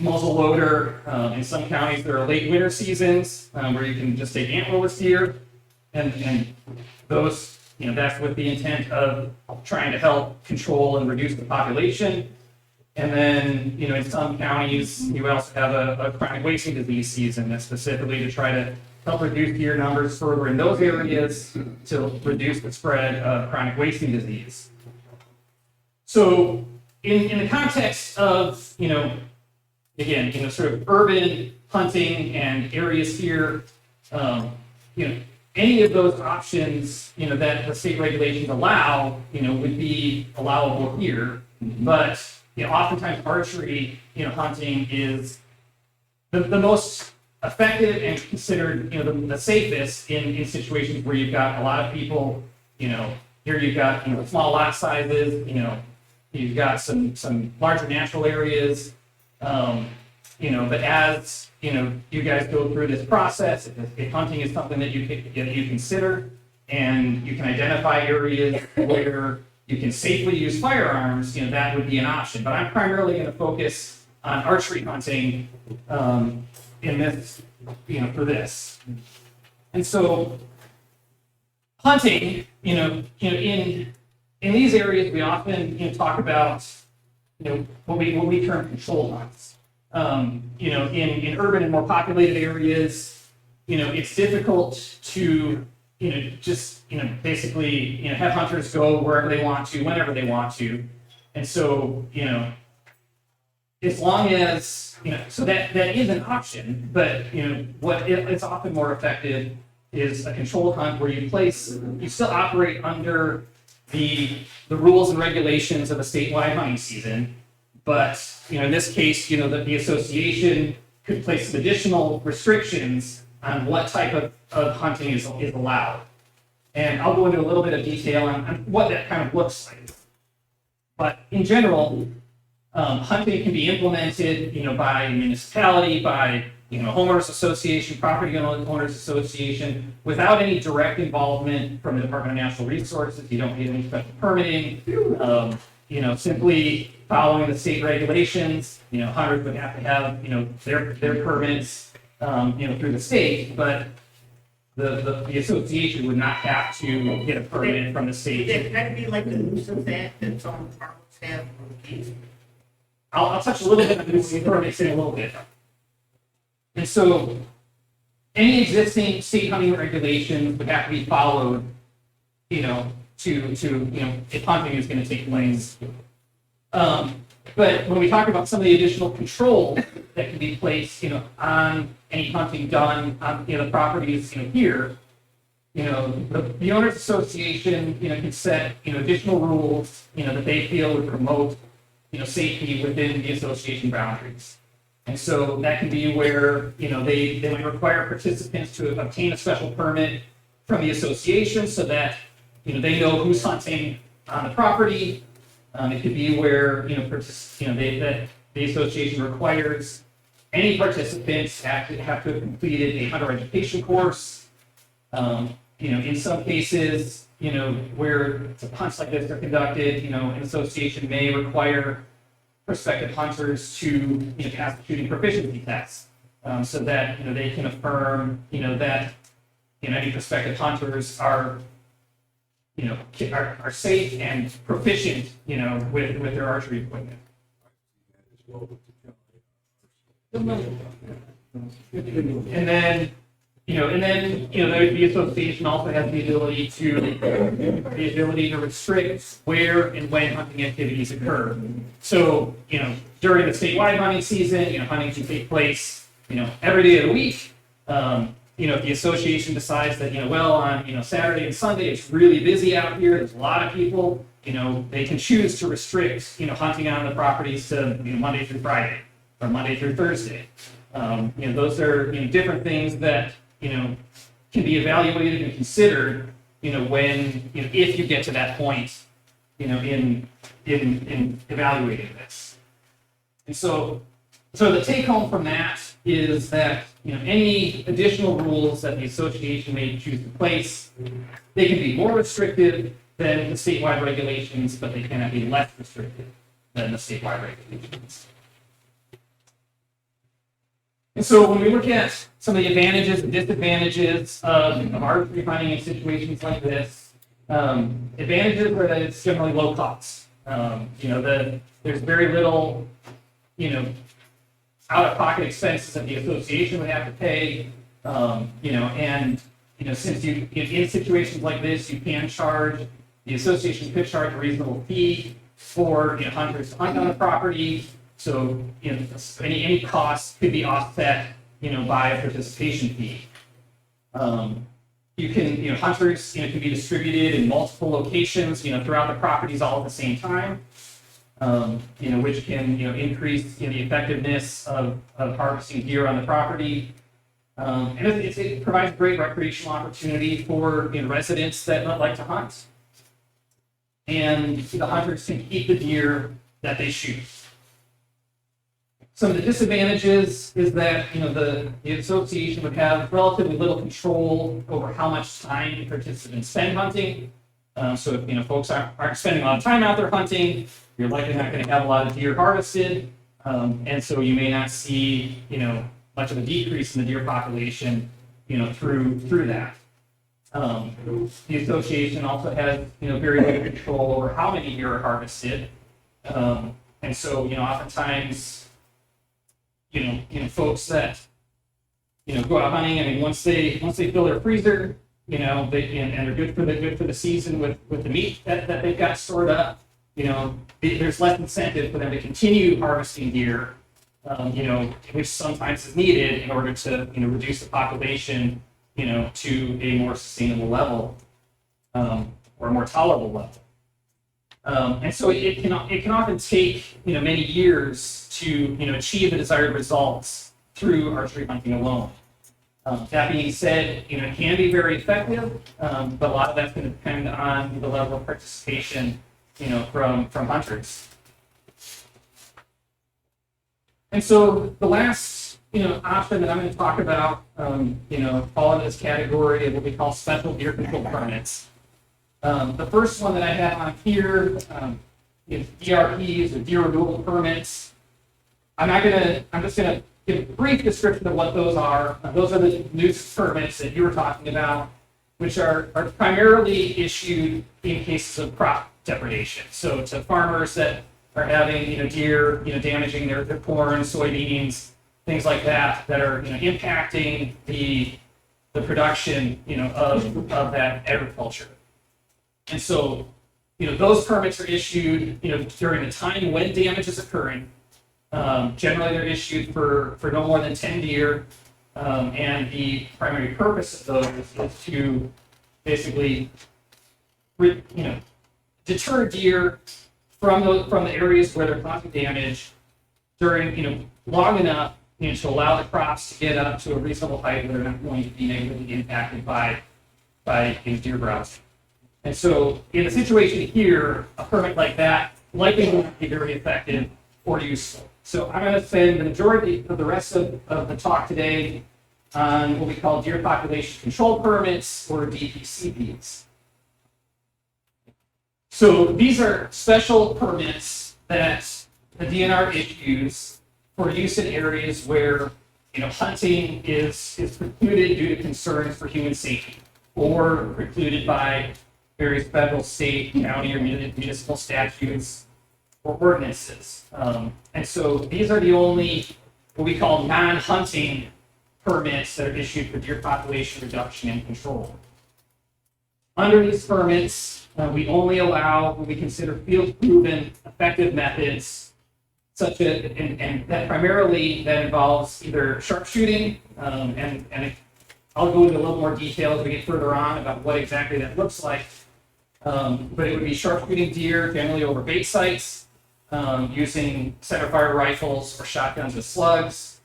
muzzleloader. In some counties, there are late winter seasons where you can just take antlerless deer, and those, that's with the intent of trying to help control and reduce the population. And then, in some counties, you also have a chronic wasting disease season that's specifically to try to help reduce deer numbers further in those areas to reduce the spread of chronic wasting disease. So, in the context of, again, sort of urban hunting and areas here, any of those options, that the state regulations allow, would be allowable here. But, oftentimes archery, hunting is the most effective and considered, the safest in situations where you've got a lot of people, here you've got, small lot sizes, you've got some larger natural areas, but as, you guys go through this process, if hunting is something that you consider, and you can identify areas where you can safely use firearms, that would be an option. But I'm primarily going to focus on archery hunting in this, for this. And so hunting, in these areas, we often talk about what we term controlled hunts. In urban and more populated areas, it's difficult to basically, have hunters go wherever they want to, whenever they want to. And so, as long as, so that is an option, but, it's often more effective is a controlled hunt where you still operate under the rules and regulations of a statewide hunting season. But, in this case, the association could place some additional restrictions on what type of hunting is allowed. And I'll go into a little bit of detail on what that kind of looks like. But in general, hunting can be implemented, by a municipality, by homeowners association, property owners association, without any direct involvement from the Department of Natural Resources. You don't need any special permitting. Simply following the state regulations. Hunters would have to have, their permits, through the state, but the association would not have to get a permit from the state. Is that be like the nuisance act that some departments have for the keys? I'll touch a little bit on nuisance permits in a little bit. And so, any existing state hunting regulations would have to be followed, if hunting is going to take place. But when we talk about some of the additional control that can be placed, on any hunting done on, the properties, here, the owners association, can set, additional rules, that they feel would promote, safety within the association boundaries. And so that can be where, they might require participants to obtain a special permit from the association so that, they know who's hunting on the property. It could be where, that the association requires any participants have to have completed a hunter education course. In some cases, where hunts like this are conducted, an association may require prospective hunters to, pass the shooting proficiency test, so that, they can affirm, that, any prospective hunters are, are safe and proficient, with their archery equipment. And then, the association also has the ability to restrict where and when hunting activities occur. So, during the statewide hunting season, hunting can take place, every day of the week. If the association decides that, on, Saturday and Sunday, it's really busy out here, there's a lot of people, they can choose to restrict, hunting on the properties to, Monday through Friday or Monday through Thursday. Those are, different things that, can be evaluated and considered, when, if you get to that point, in evaluating this. And so the take home from that is that, any additional rules that the association may choose to place, they can be more restrictive than the statewide regulations, but they cannot be less restrictive than the statewide regulations. And so when we look at some of the advantages and disadvantages of archery hunting in situations like this, advantages are that it's generally low cost. There's very little, out-of-pocket expenses that the association would have to pay, since in situations like this, you can charge, the association could charge a reasonable fee for, hunters to hunt on the property. So, any costs could be offset, by a participation fee. Hunters, can be distributed in multiple locations, throughout the properties all at the same time. Which can, increase the effectiveness of harvesting deer on the property. And it provides a great recreational opportunity for residents that like to hunt. And the hunters can keep the deer that they shoot. Some of the disadvantages is that, the association would have relatively little control over how much time participants spend hunting. So if, folks aren't spending a lot of time out there hunting, you're likely not going to have a lot of deer harvested. And so you may not see, much of a decrease in the deer population, through that. The association also has, very little control over how many deer are harvested. And so, oftentimes, folks that, go out hunting, once they fill their freezer, and they're good for the season with the meat that they've got stored up, there's less incentive for them to continue harvesting deer, which sometimes is needed in order to, reduce the population, to a more sustainable level, or a more tolerable level. And so it can often take, many years to, achieve the desired results through archery hunting alone. That being said, it can be very effective, but a lot of that's going to depend on the level of participation, from hunters. And so the last, option that I'm going to talk about, fall into this category of what we call special deer control permits. The first one that I have on here is DRPs, or deer renewable permits. I'm just gonna give a brief description of what those are. Those are the nuisance permits that you were talking about, which are primarily issued in cases of crop depredation. So to farmers that are having, deer, damaging their corn, soybeans, things like that, that are, impacting the production, of that agriculture. And so, those permits are issued, during the time when damage is occurring. Generally, they're issued for no more than 10 deer. And the primary purpose of those is to basically, deter deer from the areas where they're causing damage during, long enough, to allow the crops to get up to a reasonable height where they're not going to be negatively impacted by deer browsing. And so, in a situation here, a permit like that likely will not be very effective or useful. So I'm going to spend the majority of the rest of the talk today on what we call deer population control permits, or DPCPs. So these are special permits that the DNR issues for use in areas where hunting is precluded due to concerns for human safety, or precluded by various federal, state, county, or municipal statutes or ordinances. And so these are the only what we call non-hunting permits that are issued for deer population reduction and control. Under these permits, we only allow what we consider field-proven effective methods, such as, and that primarily that involves either sharpshooting, and I'll go into a little more detail as we get further on about what exactly that looks like. But it would be sharpshooting deer generally over bait sites, using centerfire rifles or shotguns with slugs.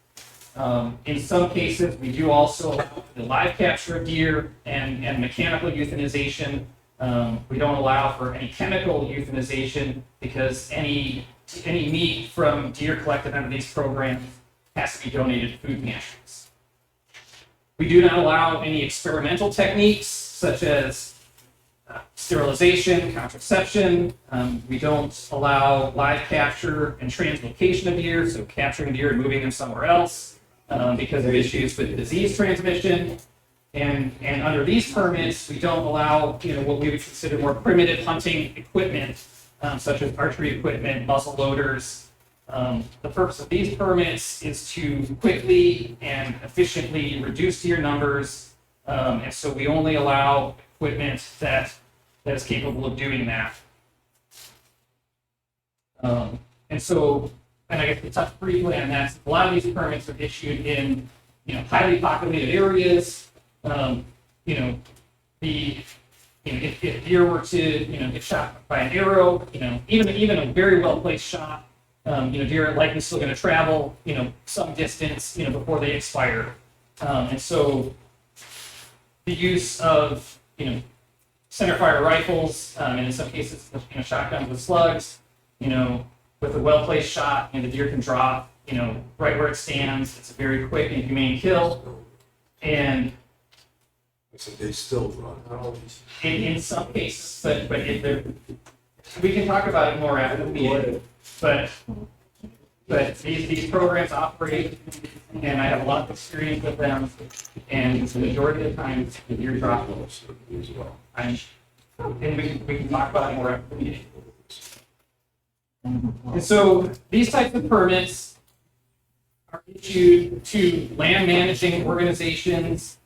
In some cases, we do also allow the live capture of deer and mechanical euthanization. We don't allow for any chemical euthanization because any meat from deer collected under these programs has to be donated to food pantries. We do not allow any experimental techniques such as sterilization, contraception. We don't allow live capture and translocation of deer, so capturing deer and moving them somewhere else because of issues with disease transmission. And under these permits, we don't allow what we would consider more primitive hunting equipment, such as archery equipment, muzzle loaders. The purpose of these permits is to quickly and efficiently reduce deer numbers, and so we only allow equipment that is capable of doing that. And I guess to touch briefly on that, a lot of these permits are issued in highly populated areas. If deer were to get shot by an arrow, even a very well placed shot, deer are likely still going to travel some distance before they expire. And so the use of centerfire rifles, and in some cases shotguns with slugs, with a well placed shot, the deer can drop right where it stands. It's a very quick and humane kill, and So they still run. in some cases, but we can talk about it more after the meeting. But these programs operate, and I have a lot of experience with them, and the majority of the time, the deer drop those as well. And we can talk about it more after the meeting. And so these types of permits are issued to land managing organizations,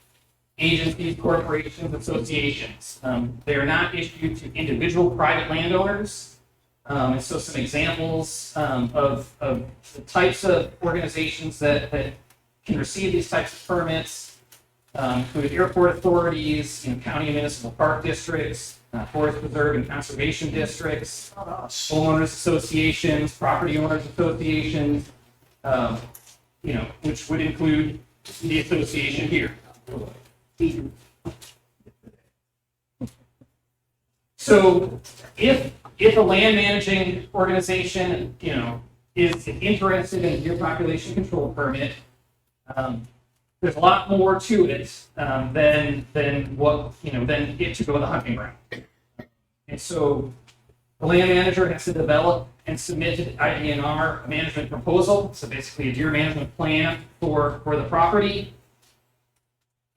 agencies, corporations, associations. They are not issued to individual private landowners. And so some examples of the types of organizations that can receive these types of permits include airport authorities, county and municipal park districts, forest preserve and conservation districts, homeowners associations, property owners associations, which would include the association here. So if a land managing organization, is interested in a deer population control permit, There's a lot more to it than what, than it to go the hunting route. And so the land manager has to develop and submit to the IDNR a management proposal, so basically a deer management plan for the property.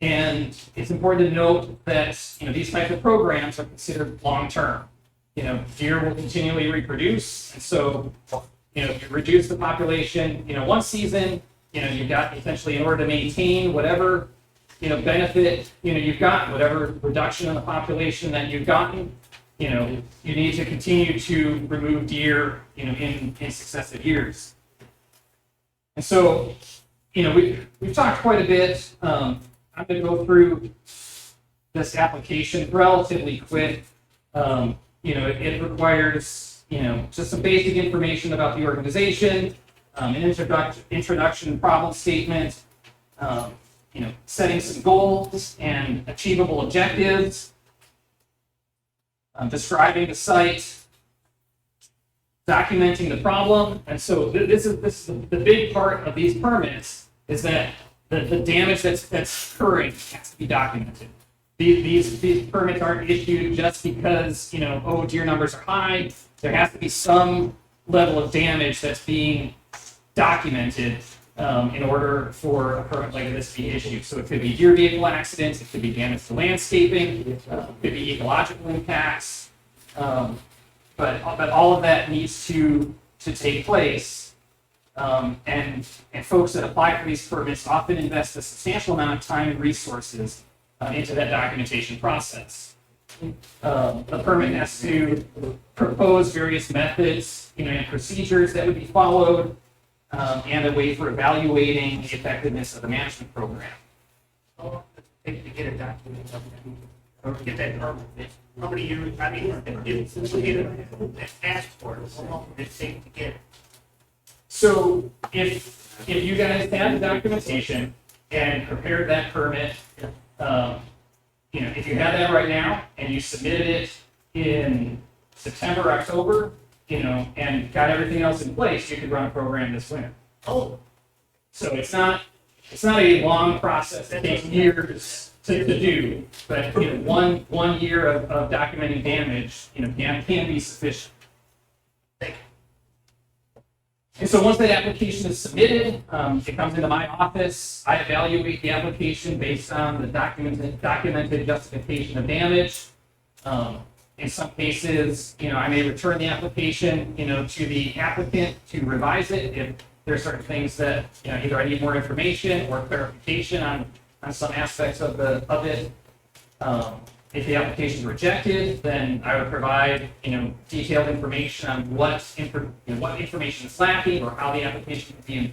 And it's important to note that, these types of programs are considered long-term. Deer will continually reproduce, and so, if you reduce the population, one season, you've got essentially, in order to maintain whatever, benefit, you've gotten, whatever reduction in the population that you've gotten, you need to continue to remove deer, in successive years. And so, we've talked quite a bit. I'm going to go through this application relatively quick. It requires, just some basic information about the organization, an introduction problem statement, setting some goals and achievable objectives, describing the site, documenting the problem. And so this is the big part of these permits, is that the damage that's occurring has to be documented. These permits aren't issued just because, deer numbers are high. There has to be some level of damage that's being documented in order for a permit like this to be issued. So it could be deer vehicle accidents, it could be damage to landscaping, it could be ecological impacts. But all of that needs to take place. And folks that apply for these permits often invest a substantial amount of time and resources into that documentation process. The permit has to propose various methods, and procedures that would be followed, and a way for evaluating the effectiveness of the management program. Oh, to get a document, or get that permit. How many years, since we get it asked for it, how long would it take to get it? So if you guys have the documentation and prepared that permit, if you have that right now and you submitted it in September, October, and got everything else in place, you could run a program this winter. Oh, So it's not a long process that takes years to do, but one year of documenting damage, can be sufficient. thank you. And so once that application is submitted, it comes into my office. I evaluate the application based on the documented justification of damage. In some cases, I may return the application, to the applicant to revise it if there are certain things that, either I need more information or clarification on some aspects of it. If the application is rejected, then I would provide, detailed information on what information is lacking or how the application can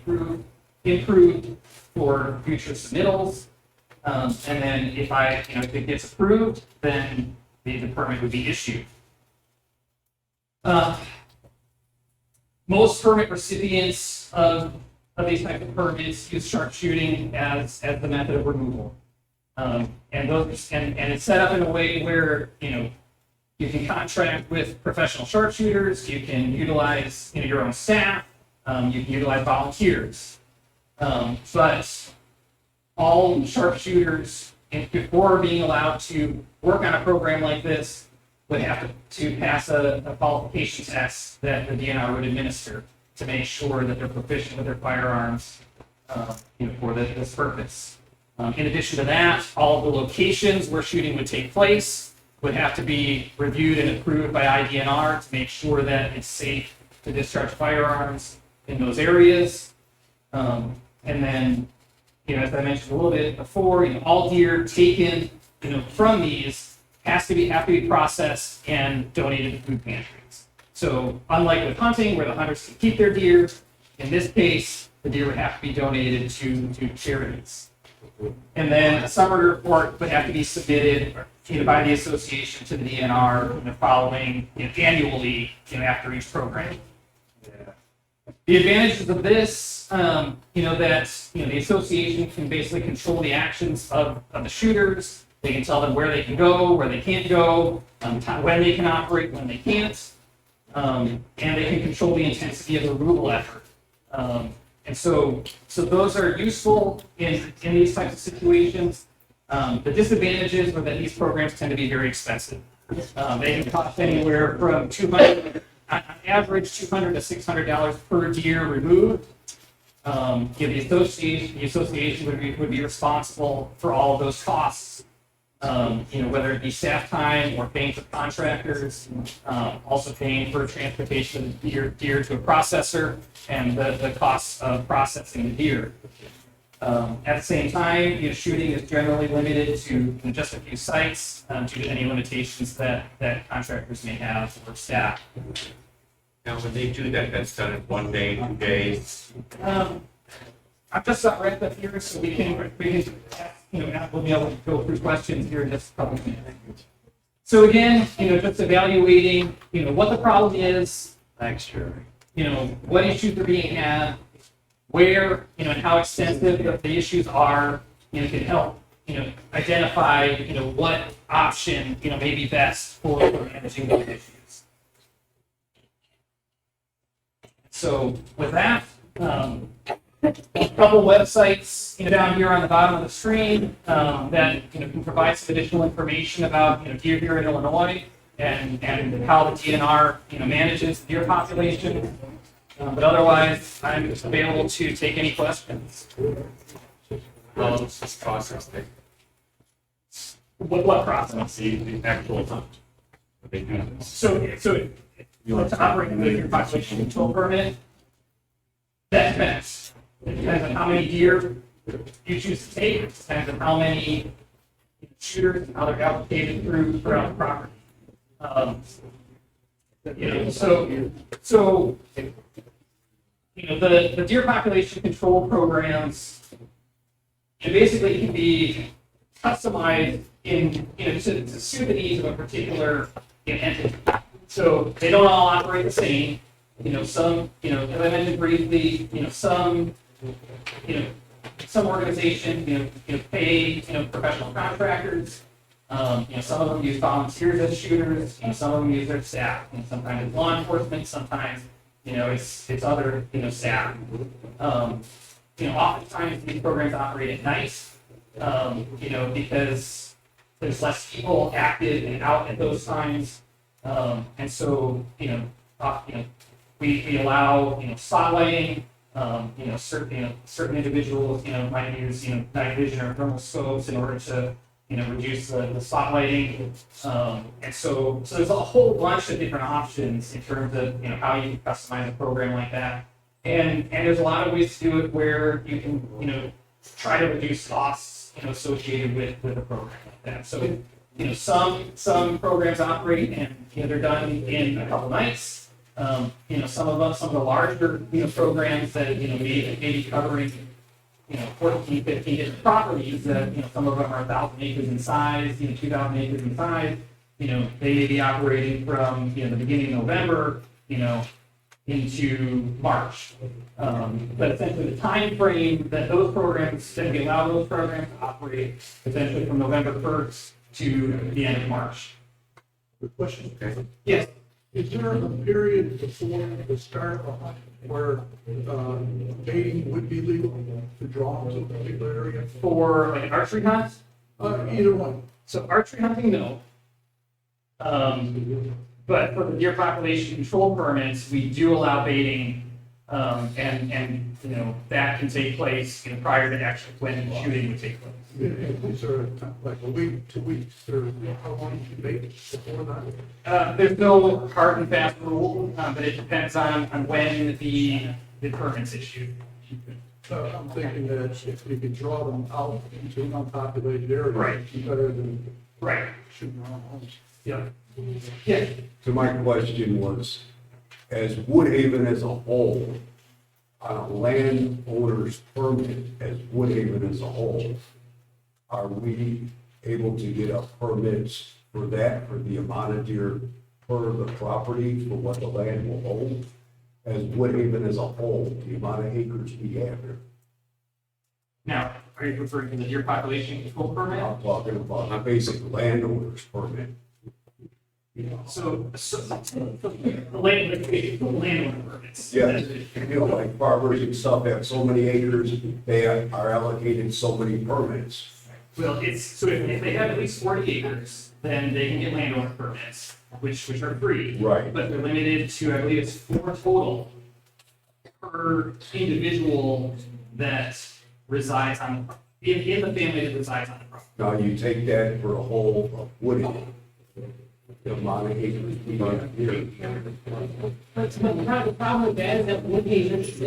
be improved for future submittals. And then if it gets approved, then the permit would be issued. Most permit recipients of these type of permits use sharpshooting as the method of removal. And it's set up in a way where, you can contract with professional sharpshooters, you can utilize, your own staff, you can utilize volunteers. But all sharpshooters, before being allowed to work on a program like this, would have to pass a qualification test that the DNR would administer to make sure that they're proficient with their firearms, for this purpose. In addition to that, all of the locations where shooting would take place would have to be reviewed and approved by IDNR to make sure that it's safe to discharge firearms in those areas. And then, as I mentioned a little bit before, all deer taken, from these have to be processed and donated to food pantries. So unlike with hunting, where the hunters can keep their deer, in this case, the deer would have to be donated to charities. And then a summary report would have to be submitted by the association to the DNR following annually after each program. The advantages of this, that the association can basically control the actions of the shooters. They can tell them where they can go, where they can't go, when they can operate, when they can't, and they can control the intensity of the removal effort. And so those are useful in these types of situations. The disadvantages are that these programs tend to be very expensive. They can cost anywhere from on average, $200 to $600 per deer removed. The association would be responsible for all of those costs. Whether it be staff time or paying for contractors, also paying for transportation of deer to a processor and the costs of processing the deer. At the same time, shooting is generally limited to just a few sites due to any limitations that contractors may have for staff. Now, when they do that, that's done in 1 day, 2 days. I'm just not right up here, so we can we'll be able to go through questions here in just a couple of minutes. So again, just evaluating, what the problem is, what issues are being had, where, and how extensive the issues are, can help, identify, what option, may be best for managing those issues. So with that, a couple websites, down here on the bottom of the screen, that, can provide some additional information about, deer here in Illinois and how the DNR, manages the deer population. But otherwise, I'm available to take any questions. How long does this process take? What process? The actual hunt. When they do this. So to operate the deer population control permit, that depends. It depends on how many deer you choose to take. It depends on how many shooters and how they're allocated throughout the property. The deer population control programs, basically can be customized to suit the needs of a particular entity. So they don't all operate the same. Some, as I mentioned briefly, some organizations, pay, professional contractors. Some of them use volunteers as shooters. Some of them use their staff. Sometimes it's law enforcement. Sometimes, it's other, staff. Oftentimes these programs operate at night. Because there's less people active and out at those times. And so, we allow, spotlighting, certain individuals, might use, night vision or thermal scopes in order to, reduce the spotlighting. And so there's a whole bunch of different options in terms of, how you can customize a program like that. And there's a lot of ways to do it where you can, try to reduce costs, associated with a program like that. So, some programs operate and, they're done in a couple nights. Some of the larger, programs that, may be covering, 14, 15 different properties that, some of them are 1,000 acres in size, 2,000 acres in size, they may be operating from, the beginning of November, into March. But essentially the time frame that those programs, that we allow those programs to operate essentially from November 1st to the end of March. Good question. Okay. Yes. Is there a period before the start of a hunt where baiting would be legal to draw to a particular area? For like an archery hunt? Either one. So archery hunting, no. But for the deer population control permits, we do allow baiting, and that can take place, prior to actually when the shooting would take place. Is there like a week, 2 weeks, or how long you bait before that? There's no hard and fast rule, but it depends on when the permit's issued. I'm thinking that if you could draw them out into an unpopulated area, Right. it's better than Right. shooting around homes. Yeah. Yeah. So my question was, as Woodhaven as a whole, on a landowner's permit, as Woodhaven as a whole, are we able to get a permits for that, for the amount of deer per the property, for what the land will hold? As Woodhaven as a whole, the amount of acres we have here. Now, are you referring to the deer population control permit? I'm talking about a basic landowner's permit. So the landowner permits. Yeah, you know, like farmers and stuff have so many acres, they are allocated so many permits. Well, it's, so if they have at least 40 acres, then they can get landowner permits, which are free. Right. But they're limited to, I believe it's 4 total per individual that resides on, in the family that resides on the property. Now, you take that for the whole of Woodhaven, the amount of acres we have here. But the problem with that is that Woodhaven is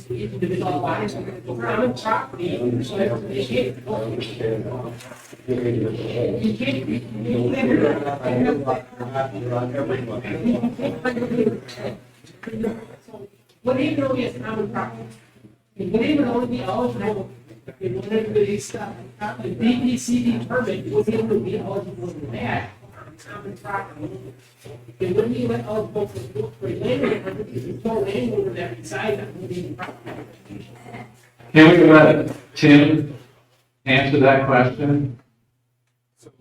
individual lots, common property, so they can't. You can't. Woodhaven only has common property. Woodhaven only be eligible in one of these stuff. The DPCD permit Woodhaven would be eligible for that. Common property. It wouldn't be eligible for landowner, because there's no landowner that resides on Woodhaven property. Can we let Tim answer that question? So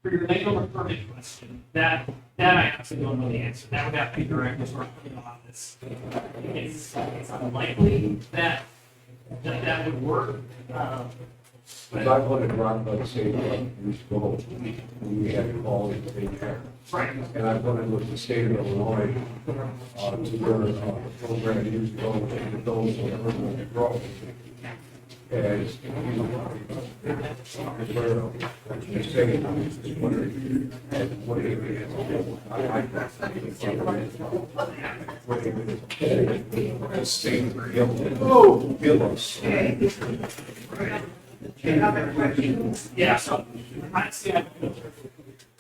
for your landowner permit question, that I actually don't know the answer. That would have to be directed to our permit office. It's unlikely that would work. Because I wanted to run by the state, we should go, we had to call it the there. Right. And I wanted to look at the state of Illinois, to where, the program used to go, and those who ever want to grow. As, you know, where, you say, I'm just wondering, what it is. I like that. The state, give us. Yeah, so honestly,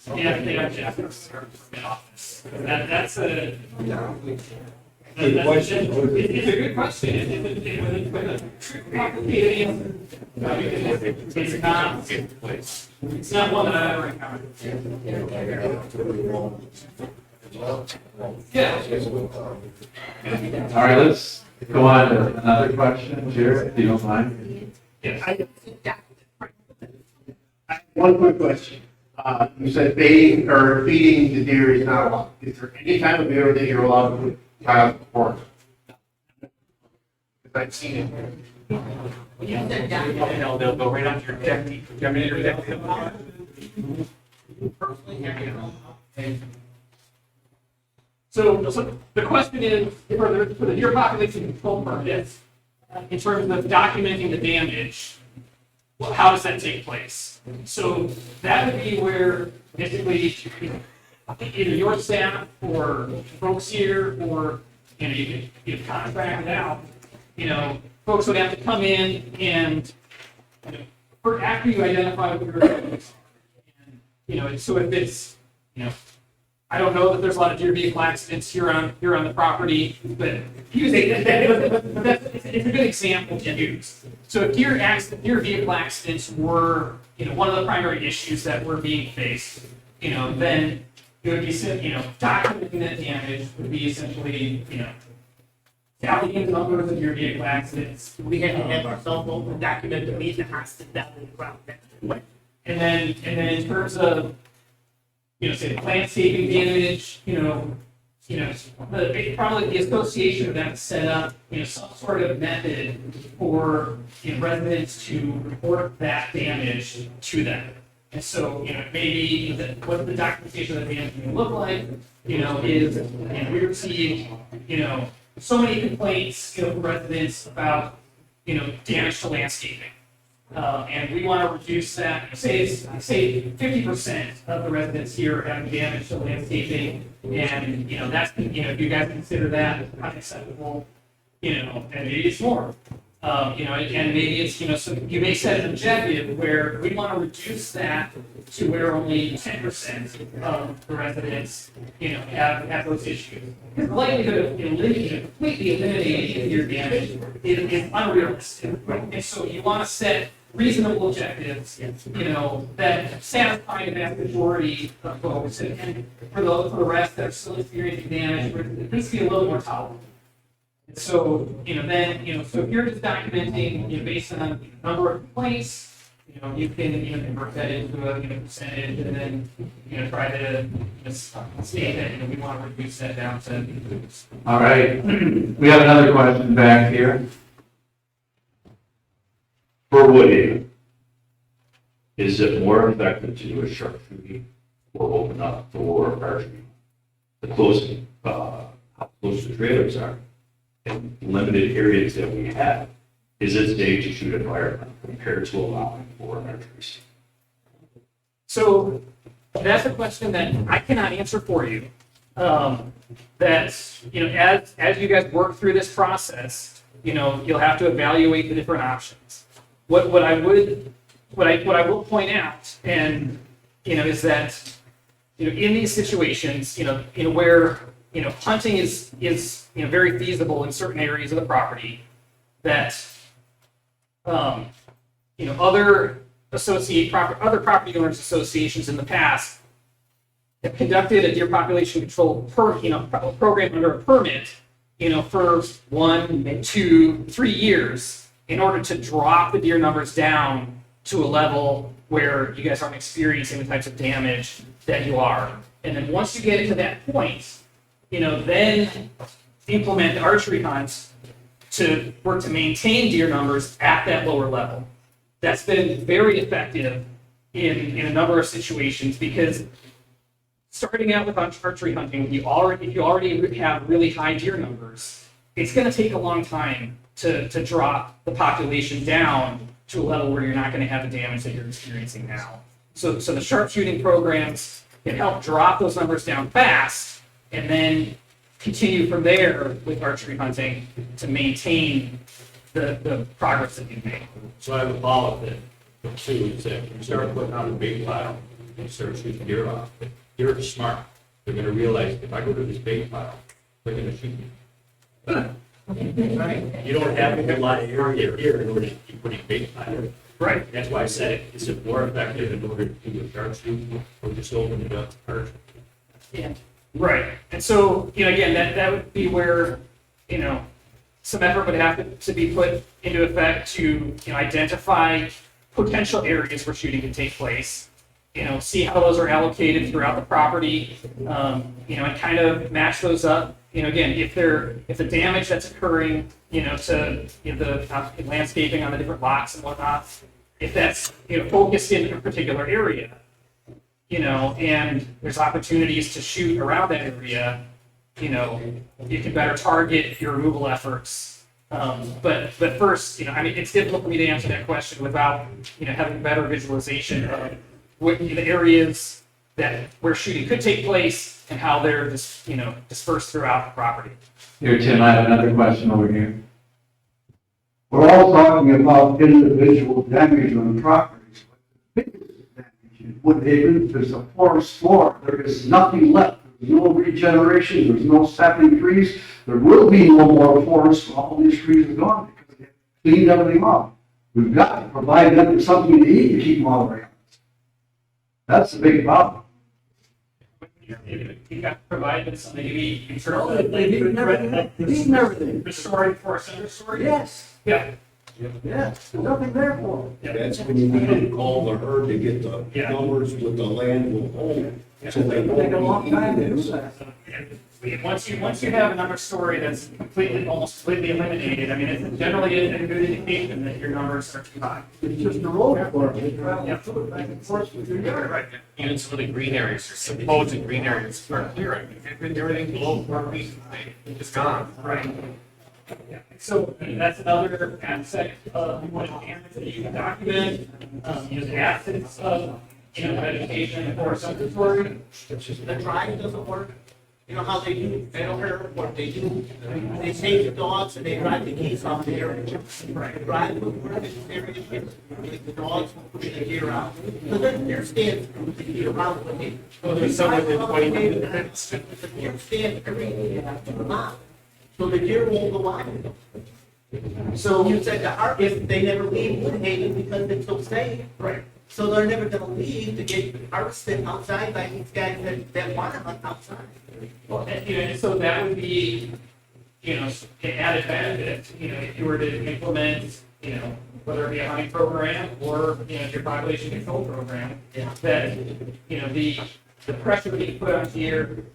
they object to our permit office. That's a. Good question. It's a good question. It's a complicated answer. It's not one that I ever encountered. Yeah. All right, let's go on to another question, Jared, if you don't mind. Yeah. One quick question. You said baiting or feeding the deer is not allowed. Is there any time of year that you're allowed to put child support? Because I've seen it. They'll go right onto your deck. Do you have any other deck? So the question is, for the deer population control permits, in terms of documenting the damage, well, how does that take place? So that would be where basically either your staff or folks here, or you can contract it out. Folks would have to come in and after you identify what your damage are, and so if it's I don't know that there's a lot of deer vehicle accidents here on the property, but it's a good example to use. So if deer vehicle accidents were one of the primary issues that were being faced, then it would be documenting that damage would be essentially tallying the numbers of deer vehicle accidents. We have to have our cell phone to document the reason hostage down in the ground. And then in terms of say the landscaping damage, probably the association of that set up, some sort of method for residents to report that damage to them. And so, maybe what the documentation of the damage can look like, is, we receive, so many complaints, from residents about, damage to landscaping. And we want to reduce that, say 50% of the residents here have damage to landscaping, and, that's, if you guys consider that unacceptable, and maybe it's more. And maybe it's, so you may set an objective where we want to reduce that to where only 10% of the residents, have those issues. Because the likelihood of completely eliminating your damage is unrealistic. And so you want to set reasonable objectives, that satisfy the vast majority of folks, and for the rest that are still experiencing damage, it needs to be a little more tolerable. And so, then, so if you're just documenting, based on the number of complaints, you can, convert that into a, percentage and then, try to, state that, we want to reduce that down to. All right, we have another question back here. For Woodhaven, is it more effective to do a sharpshooting or open up for archery? The closing, how close the trailers are and limited areas that we have, is it safe to shoot a firearm compared to allowing for archery? So that's a question that I cannot answer for you. That's, as you guys work through this process, you'll have to evaluate the different options. What I will point out, and is that in these situations, where hunting is very feasible in certain areas of the property, that other property owners associations in the past have conducted a deer population control program under a permit, for 1, 2, 3 years in order to drop the deer numbers down to a level where you guys aren't experiencing the types of damage that you are. And then once you get it to that point, then implement archery hunts to work to maintain deer numbers at that lower level. That's been very effective in a number of situations, because starting out with archery hunting, if you already have really high deer numbers, it's going to take a long time to drop the population down to a level where you're not going to have the damage that you're experiencing now. So the sharpshooting programs can help drop those numbers down fast, and then continue from there with archery hunting to maintain the progress that you've made. So I have a follow-up then, too, is that you start putting out a bait pile, and you start shooting deer off. Deer are smart. They're gonna realize, if I go to this bait pile, they're gonna shoot me. You don't have a lot of area here in order to keep putting bait piles. Right. That's why I said, is it more effective in order to do a sharpshoot, or just open it up to archery? Yeah. Right. And so, again, that would be where, some effort would have to be put into effect to, identify potential areas where shooting can take place, see how those are allocated throughout the property, and kind of match those up. Again, if the damage that's occurring, to the landscaping on the different lots and whatnot, if that's, focused in a particular area, and there's opportunities to shoot around that area, you can better target your removal efforts. But first, it's difficult for me to answer that question without, having better visualization of what the areas where shooting could take place and how they're just, dispersed throughout the property. Here, Tim, I have another question over here. We're all talking about individual damage on properties. The biggest damage in Woodhaven, there's a forest floor. There is nothing left. There's no regeneration. There's no sapping trees. There will be no more forest. All these trees are gone because they cleaned everything off. We've got to provide them with something to eat to keep them all around. That's the big problem. You got to provide them something to eat. They need everything. Restoring forest understory? Yes, Yeah. yes, there's nothing there for them. That's when you need to call the herd to get the Yeah. numbers with the land will hold. So they It'll take a won't long be time to do eating. that. Once you have another story that's almost completely eliminated, it's generally a good indication that your numbers are too high. It's just a road for them. They travel through it back and forth with your yard. Right. Even some of the green areas, or supposed green areas are clear. Everything below 4 feet is gone. Right. Yeah. So that's another aspect of what damage that you can document, the absence of, vegetation or subdivisory. The drying doesn't work. You know how they do, I don't care what they do. They take the dogs and they drive the geese off the area. Right. Drive them over this area, the dogs will push the deer out. So their stands completely around with it. Well, there's some within 20 minutes. The deer stand every mile. So the deer won't go out. So you said the harvest, they never leave Woodhaven because it's so safe. Right. So they're never gonna leave to get harvested outside by these guys that want to hunt outside. Well, so that would be, an added benefit, if you were to implement, you know, whether it be a hunting program or, you know, your population control program, that, you know, the pressure that you put on deer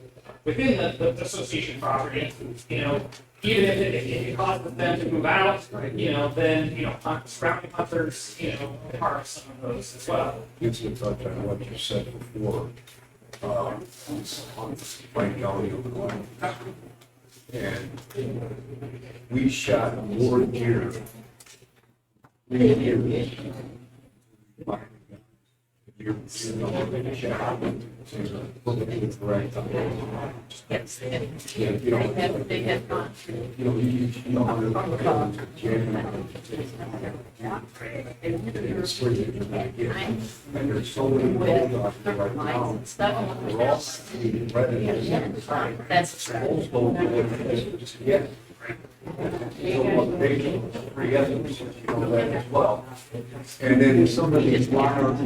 within the association property, you know, even if it causes them to move out, you know, then, you know, surrounding hunters, you know, harvest some of those as well. Just to touch on what you said before, on Frank County over the line. And we shot more deer. You're right. Yes, they had, Yeah, you know, they had gone through. you know, you know, it's free, you're not getting. And there's so many bulldogs right now. And stuff. We're all seeing red. That's Yeah. As well. And then some of these wild